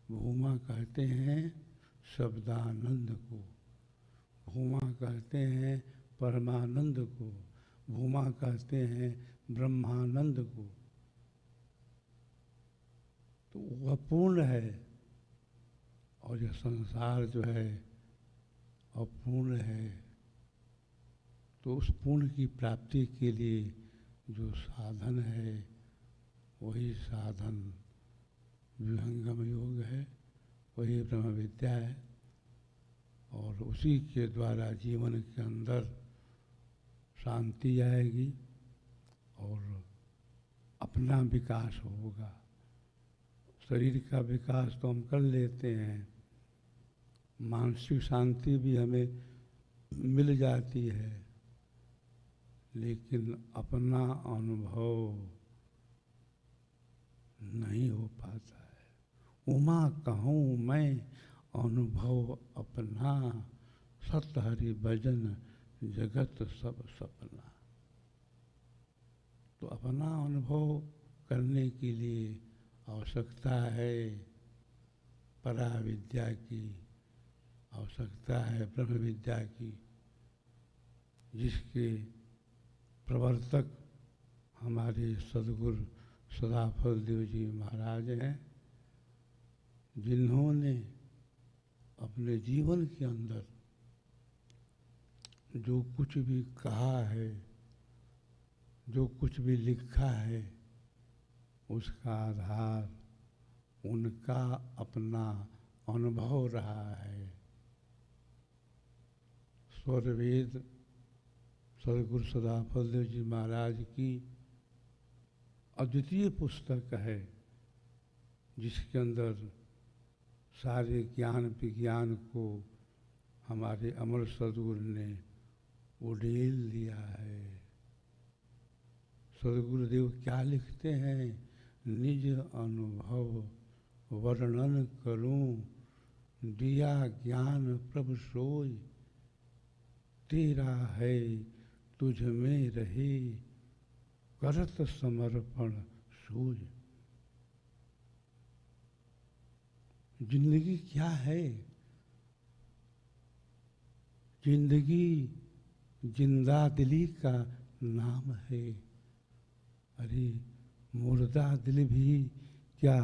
भूमा कहते हैं शब्दानंद को, भूमा कहते हैं परमानंद को, भूमा कहते हैं ब्रह्मानंद को। तो वह पूर्ण है, और यह संसार जो है अपूर्ण है, तो उस पूर्ण की प्राप्ति के लिए जो साधन है वही साधन विहंगम योग है, वही ब्रह्म विद्या है। और उसी के द्वारा जीवन के अंदर शांति आएगी और अपना विकास होगा। शरीर का विकास तो हम कर लेते हैं, मानसिक शांति भी हमें मिल जाती है, लेकिन अपना अनुभव नहीं हो पाता है। उमा कहूँ मैं अनुभव अपना, सत हरि भजन जगत सब सपना। तो अपना अनुभव करने के लिए आवश्यकता है परा विद्या की, आवश्यकता है ब्रह्म विद्या की, जिसके प्रवर्तक हमारे सद्गुरु सदाफल देव जी महाराज हैं, जिन्होंने अपने जीवन के अंदर जो कुछ भी कहा है, जो कुछ भी लिखा है, उसका आधार उनका अपना अनुभव रहा है। स्वरवेद सदगुरु सदाफल देव जी महाराज की अद्वितीय पुस्तक है, जिसके अंदर सारे ज्ञान विज्ञान को हमारे अमर सदगुरु ने उड़ेल दिया है। सदगुरुदेव क्या लिखते हैं? निज अनुभव वर्णन करूं, दिया ज्ञान प्रभु सोई, तेरा है तुझ में रहे, करत समर्पण सोई। जिंदगी क्या है? जिंदगी जिंदा दिली का नाम है। अरे मुर्दा दिल भी क्या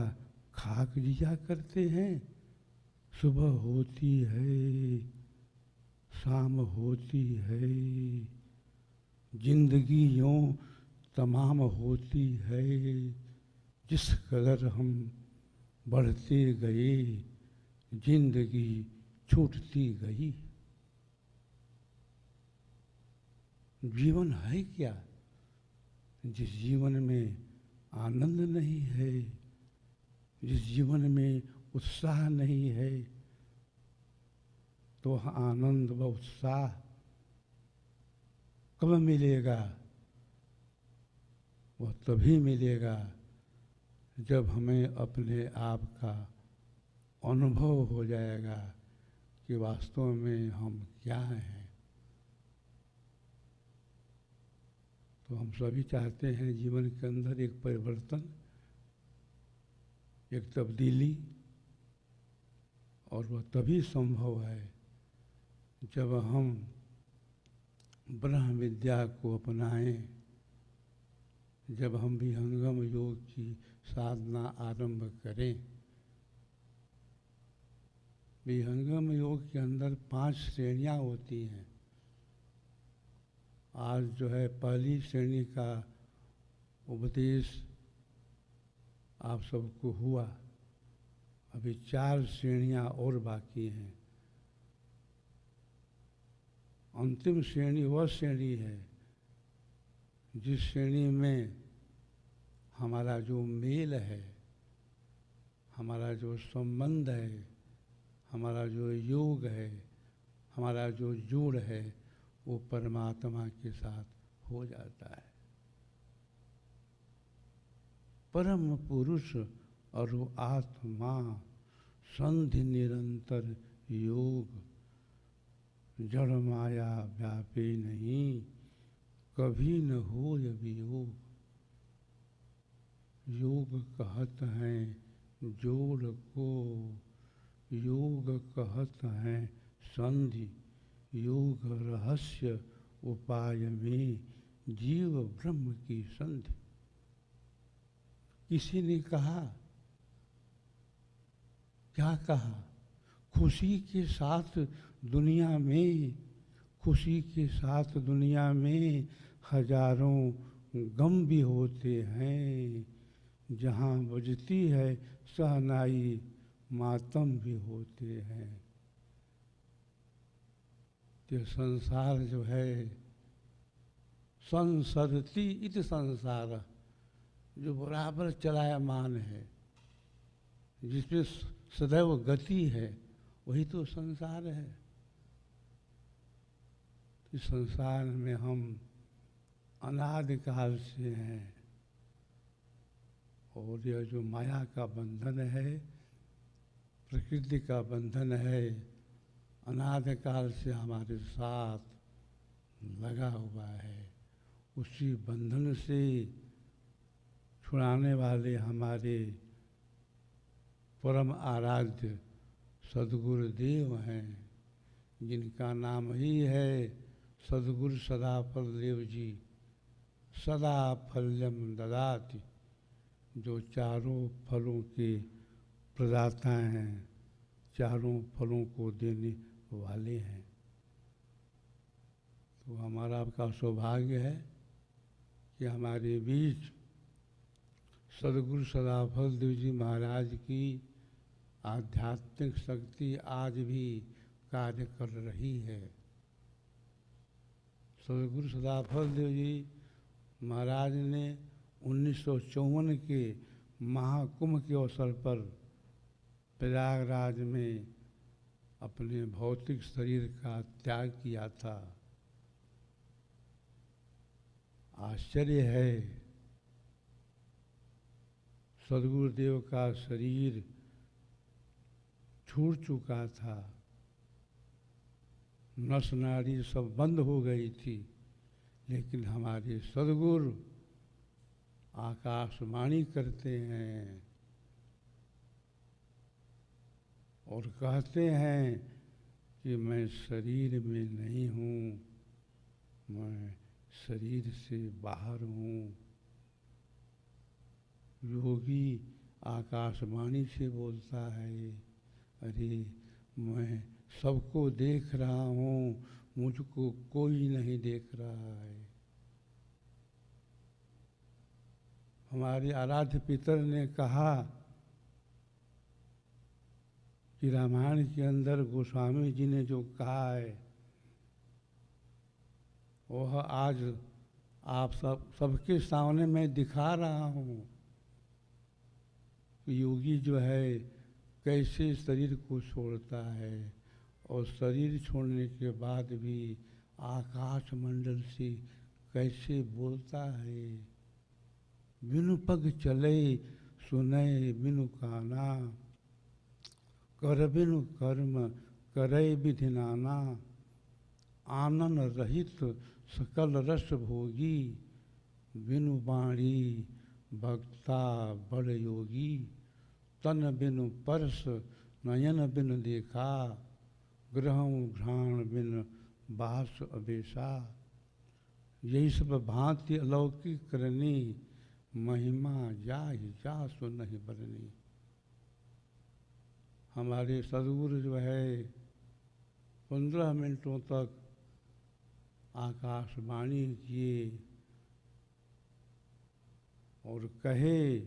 खाक जिया करते हैं? सुबह होती है, शाम होती है, जिंदगी यूं तमाम होती है। जिस कदर हम बढ़ते गए, जिंदगी छूटती गई। जीवन है क्या? जिस जीवन में आनंद नहीं है, जिस जीवन में उत्साह नहीं है, तो आनंद व उत्साह कब मिलेगा? वह तभी मिलेगा जब हमें अपने आप का अनुभव हो जाएगा कि वास्तव में हम क्या हैं। तो हम सभी चाहते हैं जीवन के अंदर एक परिवर्तन, एक तब्दीली, और वह तभी संभव है जब हम ब्रह्म विद्या को अपनाएं, जब हम विहंगम योग की साधना आरंभ करें। विहंगम योग के अंदर 5 श्रेणियां होती हैं। आज जो है पहली श्रेणी का उपदेश आप सबको हुआ, अभी 4 श्रेणियां और बाकी हैं। अंतिम श्रेणी वह श्रेणी है जिस श्रेणी में हमारा जो मेल है, हमारा जो संबंध है, हमारा जो योग है, हमारा जो जोड़ है, वो परमात्मा के साथ हो जाता है। परम पुरुष और आत्मा संधि निरंतर योग, जड़ माया व्यापे नहीं, कभी न हो वियोग। योग कहत हैं जोड़ को, योग कहत हैं संधि, योग रहस्य उपाय में जीव ब्रह्म की संधि। किसी ने कहा, क्या कहा? खुशी के साथ दुनिया में, खुशी के साथ दुनिया में हजारों गम भी होते हैं। जहाँ बजती है सहनाई मातम भी होते हैं। तो संसार जो है, संसरती इत संसार, जो बराबर चलायमान है, जिसमें सदैव गति है, वही तो संसार है। इस संसार में हम अनादिकाल से हैं, और यह जो माया का बंधन है, प्रकृति का बंधन है, अनादिकाल से हमारे साथ लगा हुआ है। उसी बंधन से छुड़ाने वाले हमारे परम आराध्य सद्गुरुदेव हैं, जिनका नाम ही है सद्गुरु सदाफल देव जी। सदा फल्यम ददाति, जो चारों फलों के प्रदाता हैं, चारों फलों को देने वाले हैं। तो हमारा आपका सौभाग्य है कि हमारे बीच सद्गुरु सदाफल देव जी महाराज की आध्यात्मिक शक्ति आज भी कार्य कर रही है। सद्गुरु सदाफल देव जी महाराज ने 1954 के महाकुंभ के अवसर पर प्रयागराज में अपने भौतिक शरीर का त्याग किया था। आश्चर्य है, सद्गुरुदेव का शरीर छूट चुका था, नस नाड़ी सब बंद हो गई थी, लेकिन हमारे सद्गुरु आकाशवाणी करते हैं और कहते हैं कि मैं शरीर में नहीं हूँ, मैं शरीर से बाहर हूँ। योगी आकाशवाणी से बोलता है, अरे मैं सबको देख रहा हूँ, मुझको कोई नहीं देख रहा है। हमारे आराध्य पितर ने कहा कि रामायण के अंदर गोस्वामी जी ने जो कहा है, वह आज आप सबके सामने मैं दिखा रहा हूँ। योगी जो है कैसे शरीर को छोड़ता है, और शरीर छोड़ने के बाद भी आकाश मंडल से कैसे बोलता है। बिनु पग चले सुने बिनु काना, कर बिनु कर्म करे विधि नाना। आनन रहित सकल रस भोगी, बिनु बाणी भक्ता बड़ योगी। तन बिनु परस नयन बिनु देखा, ग्रहं घ्राण बिन बास अबेसा। यही सब भांति अलौकिक करनी, महिमा जाहि जासु नहीं बरनी। हमारे सद्गुरु जो है 15 मिनटों तक आकाशवाणी किए और कहे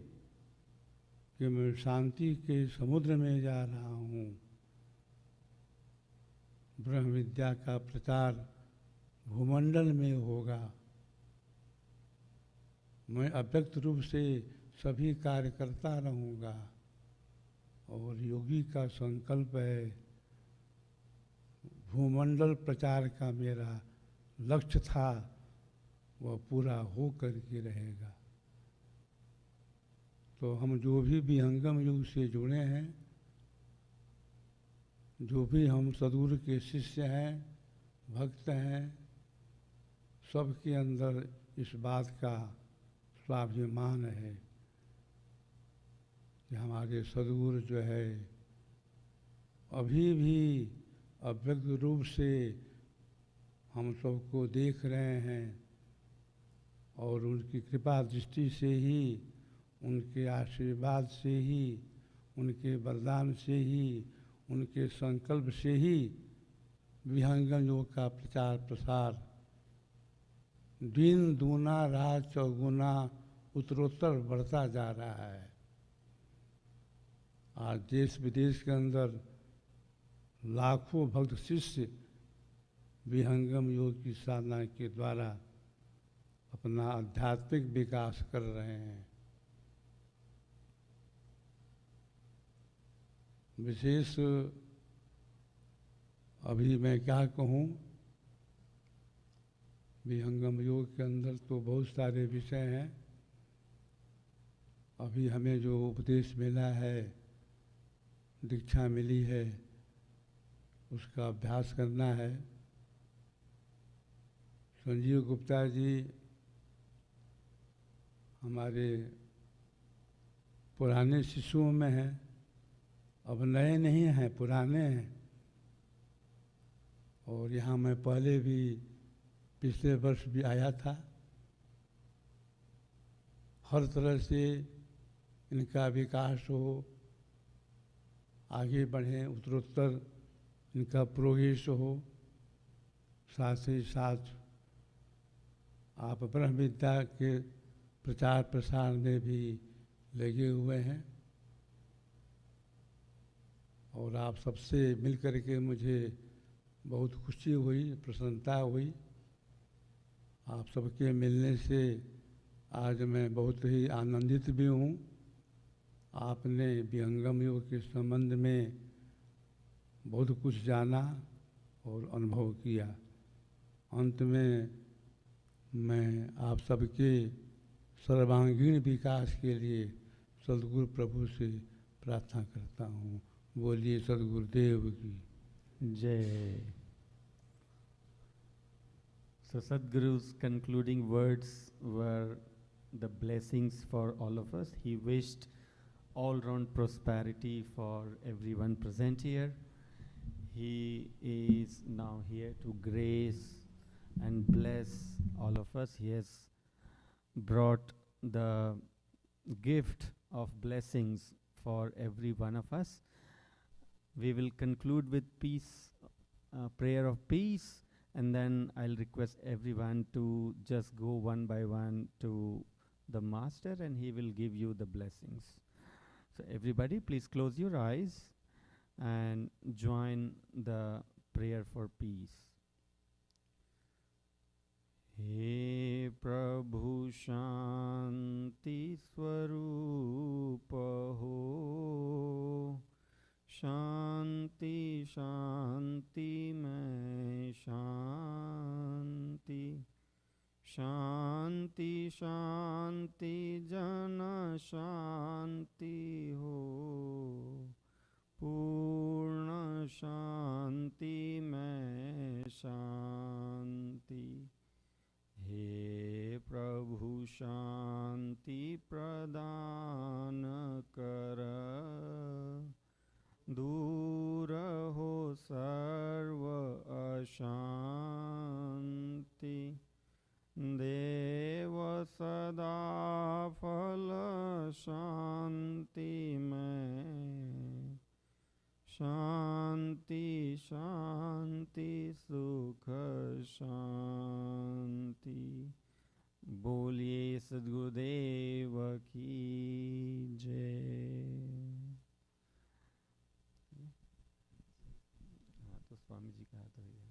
कि मैं शांति के समुद्र में जा रहा हूँ। ब्रह्म विद्या का प्रचार भूमंडल में होगा। मैं अव्यक्त रूप से सभी कार्य करता रहूँगा। और योगी का संकल्प है, भूमंडल प्रचार का मेरा लक्ष्य था, वह पूरा हो करके रहेगा। तो हम जो भी विहंगम युग से जुड़े हैं, जो भी हम सद्गुरु के शिष्य हैं, भक्त हैं, सबके अंदर इस बात का स्वाभिमान है कि हमारे सद्गुरु जो है अभी भी अव्यक्त रूप से हम सबको देख रहे हैं, और उनकी कृपा दृष्टि से ही, उनके आशीर्वाद से ही, उनके वरदान से ही, उनके संकल्प से ही विहंगम योग का प्रचार प्रसार दिन दूना रात चौगुना उत्तरोत्तर बढ़ता जा रहा है। आज देश विदेश के अंदर लाखों भक्त शिष्य विहंगम योग की साधना के द्वारा अपना आध्यात्मिक विकास कर रहे हैं। विशेष अभी मैं क्या कहूँ, विहंगम योग के अंदर तो बहुत सारे विषय हैं। अभी हमें जो उपदेश मिला है, दीक्षा मिली है, उसका अभ्यास करना है। संजीव गुप्ता जी हमारे पुराने शिष्यों में हैं, अब नए नहीं हैं, पुराने हैं। और यहाँ मैं पहले भी पिछले वर्ष भी आया था। हर तरह से इनका विकास हो, आगे बढ़ें, उत्तरोत्तर इनका प्रोग्रेस हो। साथ ही साथ आप ब्रह्म विद्या के प्रचार प्रसार में भी लगे हुए हैं और आप सबसे मिलकर के मुझे बहुत खुशी हुई, प्रसन्नता हुई। आप सबके मिलने से आज मैं बहुत ही आनंदित भी हूँ। आपने विहंगम योग के संबंध में बहुत कुछ जाना और अनुभव किया। अंत में मैं आप सबके सर्वांगीण विकास के लिए सद्गुरु प्रभु से प्रार्थना करता हूँ। बोलिए सद्गुरुदेव की
जय। So Sadhguru's concluding words were the blessings for all of us. He wished all-round prosperity for everyone present here. He is now here to grace and bless all of us. He has brought the gift of blessings for every one of us. We will conclude with peace, prayer of peace, and then I'll request everyone to just go one by one to the master and he will give you the blessings. So everybody please close your eyes and join the prayer for peace. हे प्रभु शांति स्वरूप हो, शांति शांति में शांति, शांति शांति जन शांति हो, पूर्ण शांति में शांति। हे प्रभु शांति प्रदान कर, दूर हो सर्व अशांति, देव सदा फल शांति में, शांति शांति सुख शांति। बोलिए सद्गुरुदेव की जय। तो स्वामी जी का हाथ हो गया।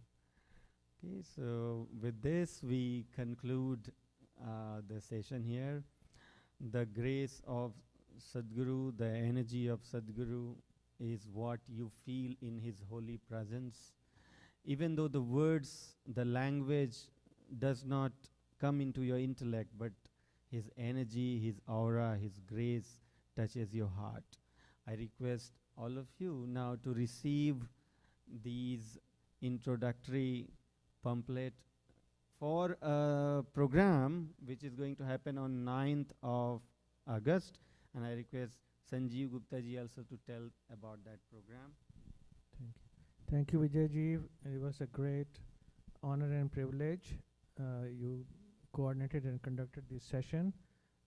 Okay, so with this we conclude the session here. The grace of Sadguru, the energy of Sadguru is what you feel in his holy presence. Even though the words, the language does not come into your intellect, but his energy, his aura, his grace touches your heart. I request all of you now to receive these introductory pamphlet for a program which is going to happen on 9th of August, and I request Sanjeev Gupta ji also to tell about that program.
Thank you, Vijay ji. It was a great honor and privilege. You coordinated and conducted this session,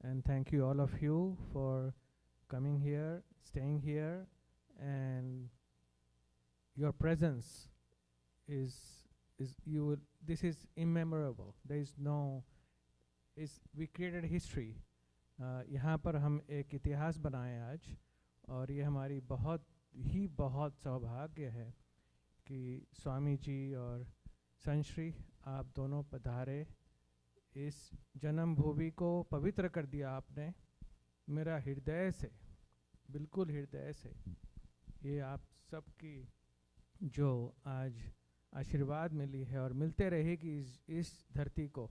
and thank you all of you for coming here, staying here, and your presence is you will, this is immemorable. There is no, we created history. यहाँ पर हम एक इतिहास बनाए आज, और ये हमारी बहुत सौभाग्य है कि स्वामी जी और संश्री आप दोनों पधारे। इस जन्मभूमि को पवित्र कर दिया आपने मेरा हृदय से, बिल्कुल हृदय से। ये आप सबकी जो आज आशीर्वाद मिली है और मिलते रहेगी इस धरती को,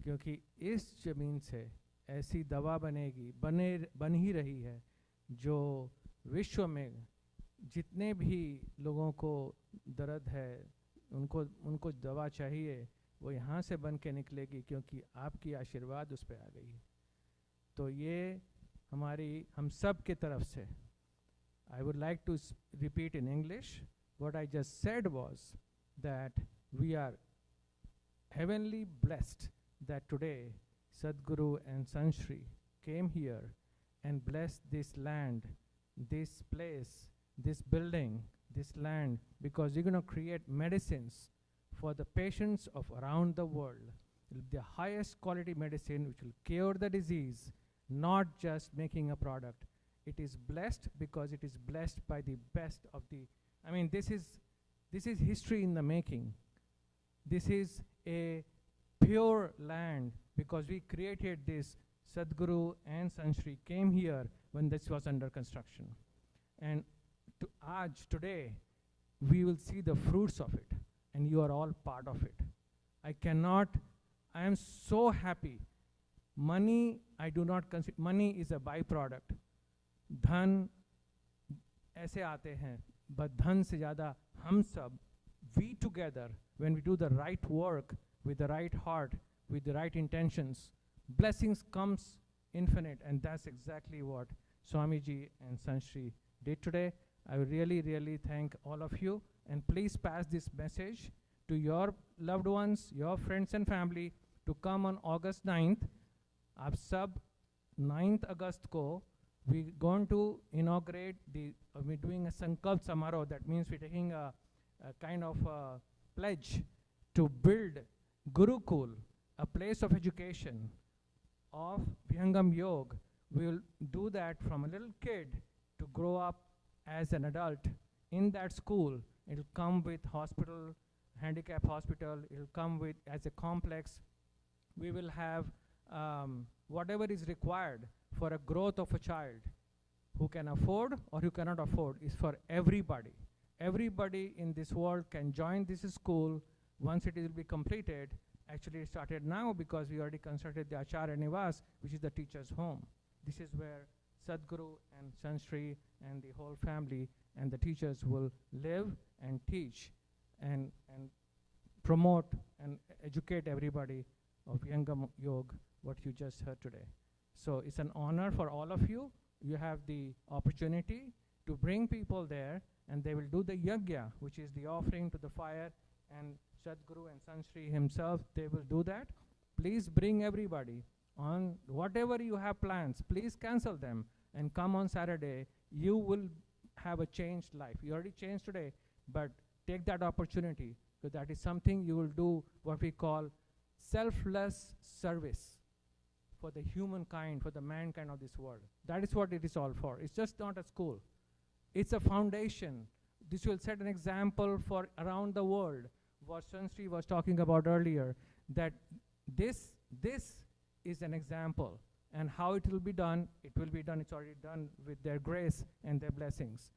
क्योंकि इस ज़मीन से ऐसी दवा बनेगी, बन ही रही है, जो विश्व में जितने भी लोगों को दर्द है, उनको दवा चाहिए, वो यहाँ से बन के निकलेगी, क्योंकि आपकी आशीर्वाद उस पर आ गई है। तो ये हम सब के तरफ से, I would like to repeat in English. What I just said was that we are heavenly blessed that today Sadguru and Sanshri came here and blessed this land, this place, this building, this land, because we're going to create medicines for the patients of around the world. The highest quality medicine which will cure the disease, not just making a product. It is blessed because it is blessed by the best of the, I mean, this is history in the making. This is a pure land because we created this. Sadguru and Sanshri came here when this was under construction. And today, we will see the fruits of it, and you are all part of it. I am so happy. Money, I do not consider, money is a byproduct. धन ऐसे आते हैं, but धन से ज़्यादा हम सब, we together, when we do the right work with the right heart, with the right intentions, blessings comes infinite, and that's exactly what Swamiji and Sanshri did today. I really, really thank all of you, and please pass this message to your loved ones, your friends and family to come on August 9th. आप सब 9th August को we're going to inaugurate we're doing a Sankalp Samaroh. That means we're taking a kind of a pledge to build Gurukul, a place of education of Vihangam Yog. We'll do that from a little kid to grow up as an adult in that school. It'll come with hospital, handicap hospital. It'll come with as a complex. We will have whatever is required for a growth of a child who can afford or who cannot afford is for everybody. Everybody in this world can join this school once it will be completed. Actually, it started now because we already constructed the Acharya Nivas, which is the teacher's home. This is where Sadguru and Sanshri and the whole family and the teachers will live and teach and promote and educate everybody of Vihangam Yog, what you just heard today. So it's an honor for all of you. You have the opportunity to bring people there, and they will do the yajna, which is the offering to the fire, and Sadguru and Sanshri himself, they will do that. Please bring everybody on whatever you have plans. Please cancel them and come on Saturday. You will have a changed life. You already changed today, but take that opportunity, because that is something you will do what we call selfless service for the humankind, for the mankind of this world. That is what it is all for. It's just not a school. It's a foundation. This will set an example for around the world. What Sanshri was talking about earlier, that this is an example. And how it will be done, it's already done with their grace and their blessings.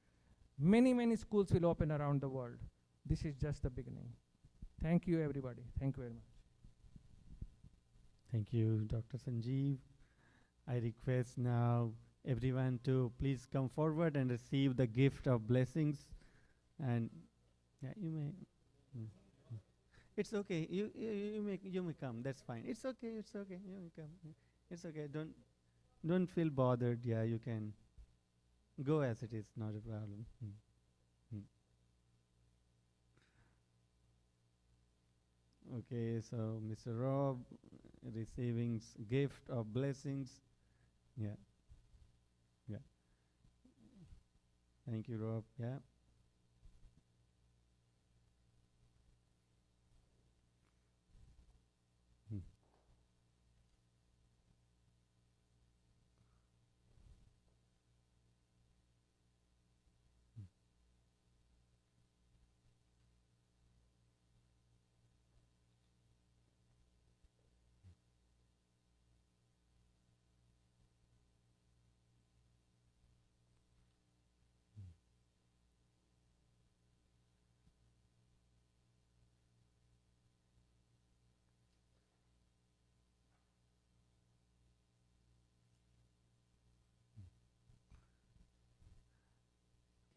Many, many schools will open around the world. This is just the beginning. Thank you, everybody. Thank you very much.
Thank you, Dr. Sanjeev. I request now everyone to please come forward and receive the gift of blessings. And yeah, you may. It's okay. You may come. That's fine. It's okay. It's okay. You may come. It's okay. Don't feel bothered. Yeah, you can go as it is. Not a problem. Okay, so Mr. Rob receiving gift of blessings. Yeah. Thank you, Rob. Yeah.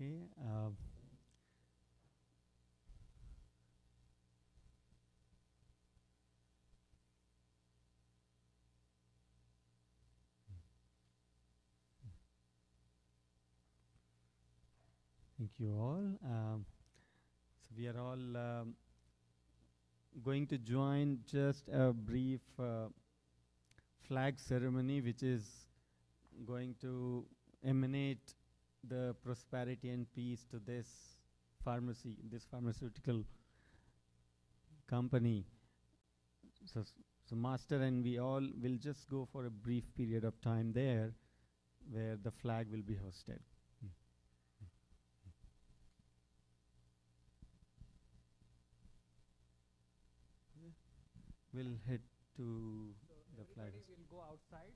Okay. Thank you all. So we are all going to join just a brief flag ceremony, which is going to emanate the prosperity and peace to this pharmacy, this pharmaceutical company. So Master and we all will just go for a brief period of time there where the flag will be hosted. We'll head to the flag.
We'll go outside.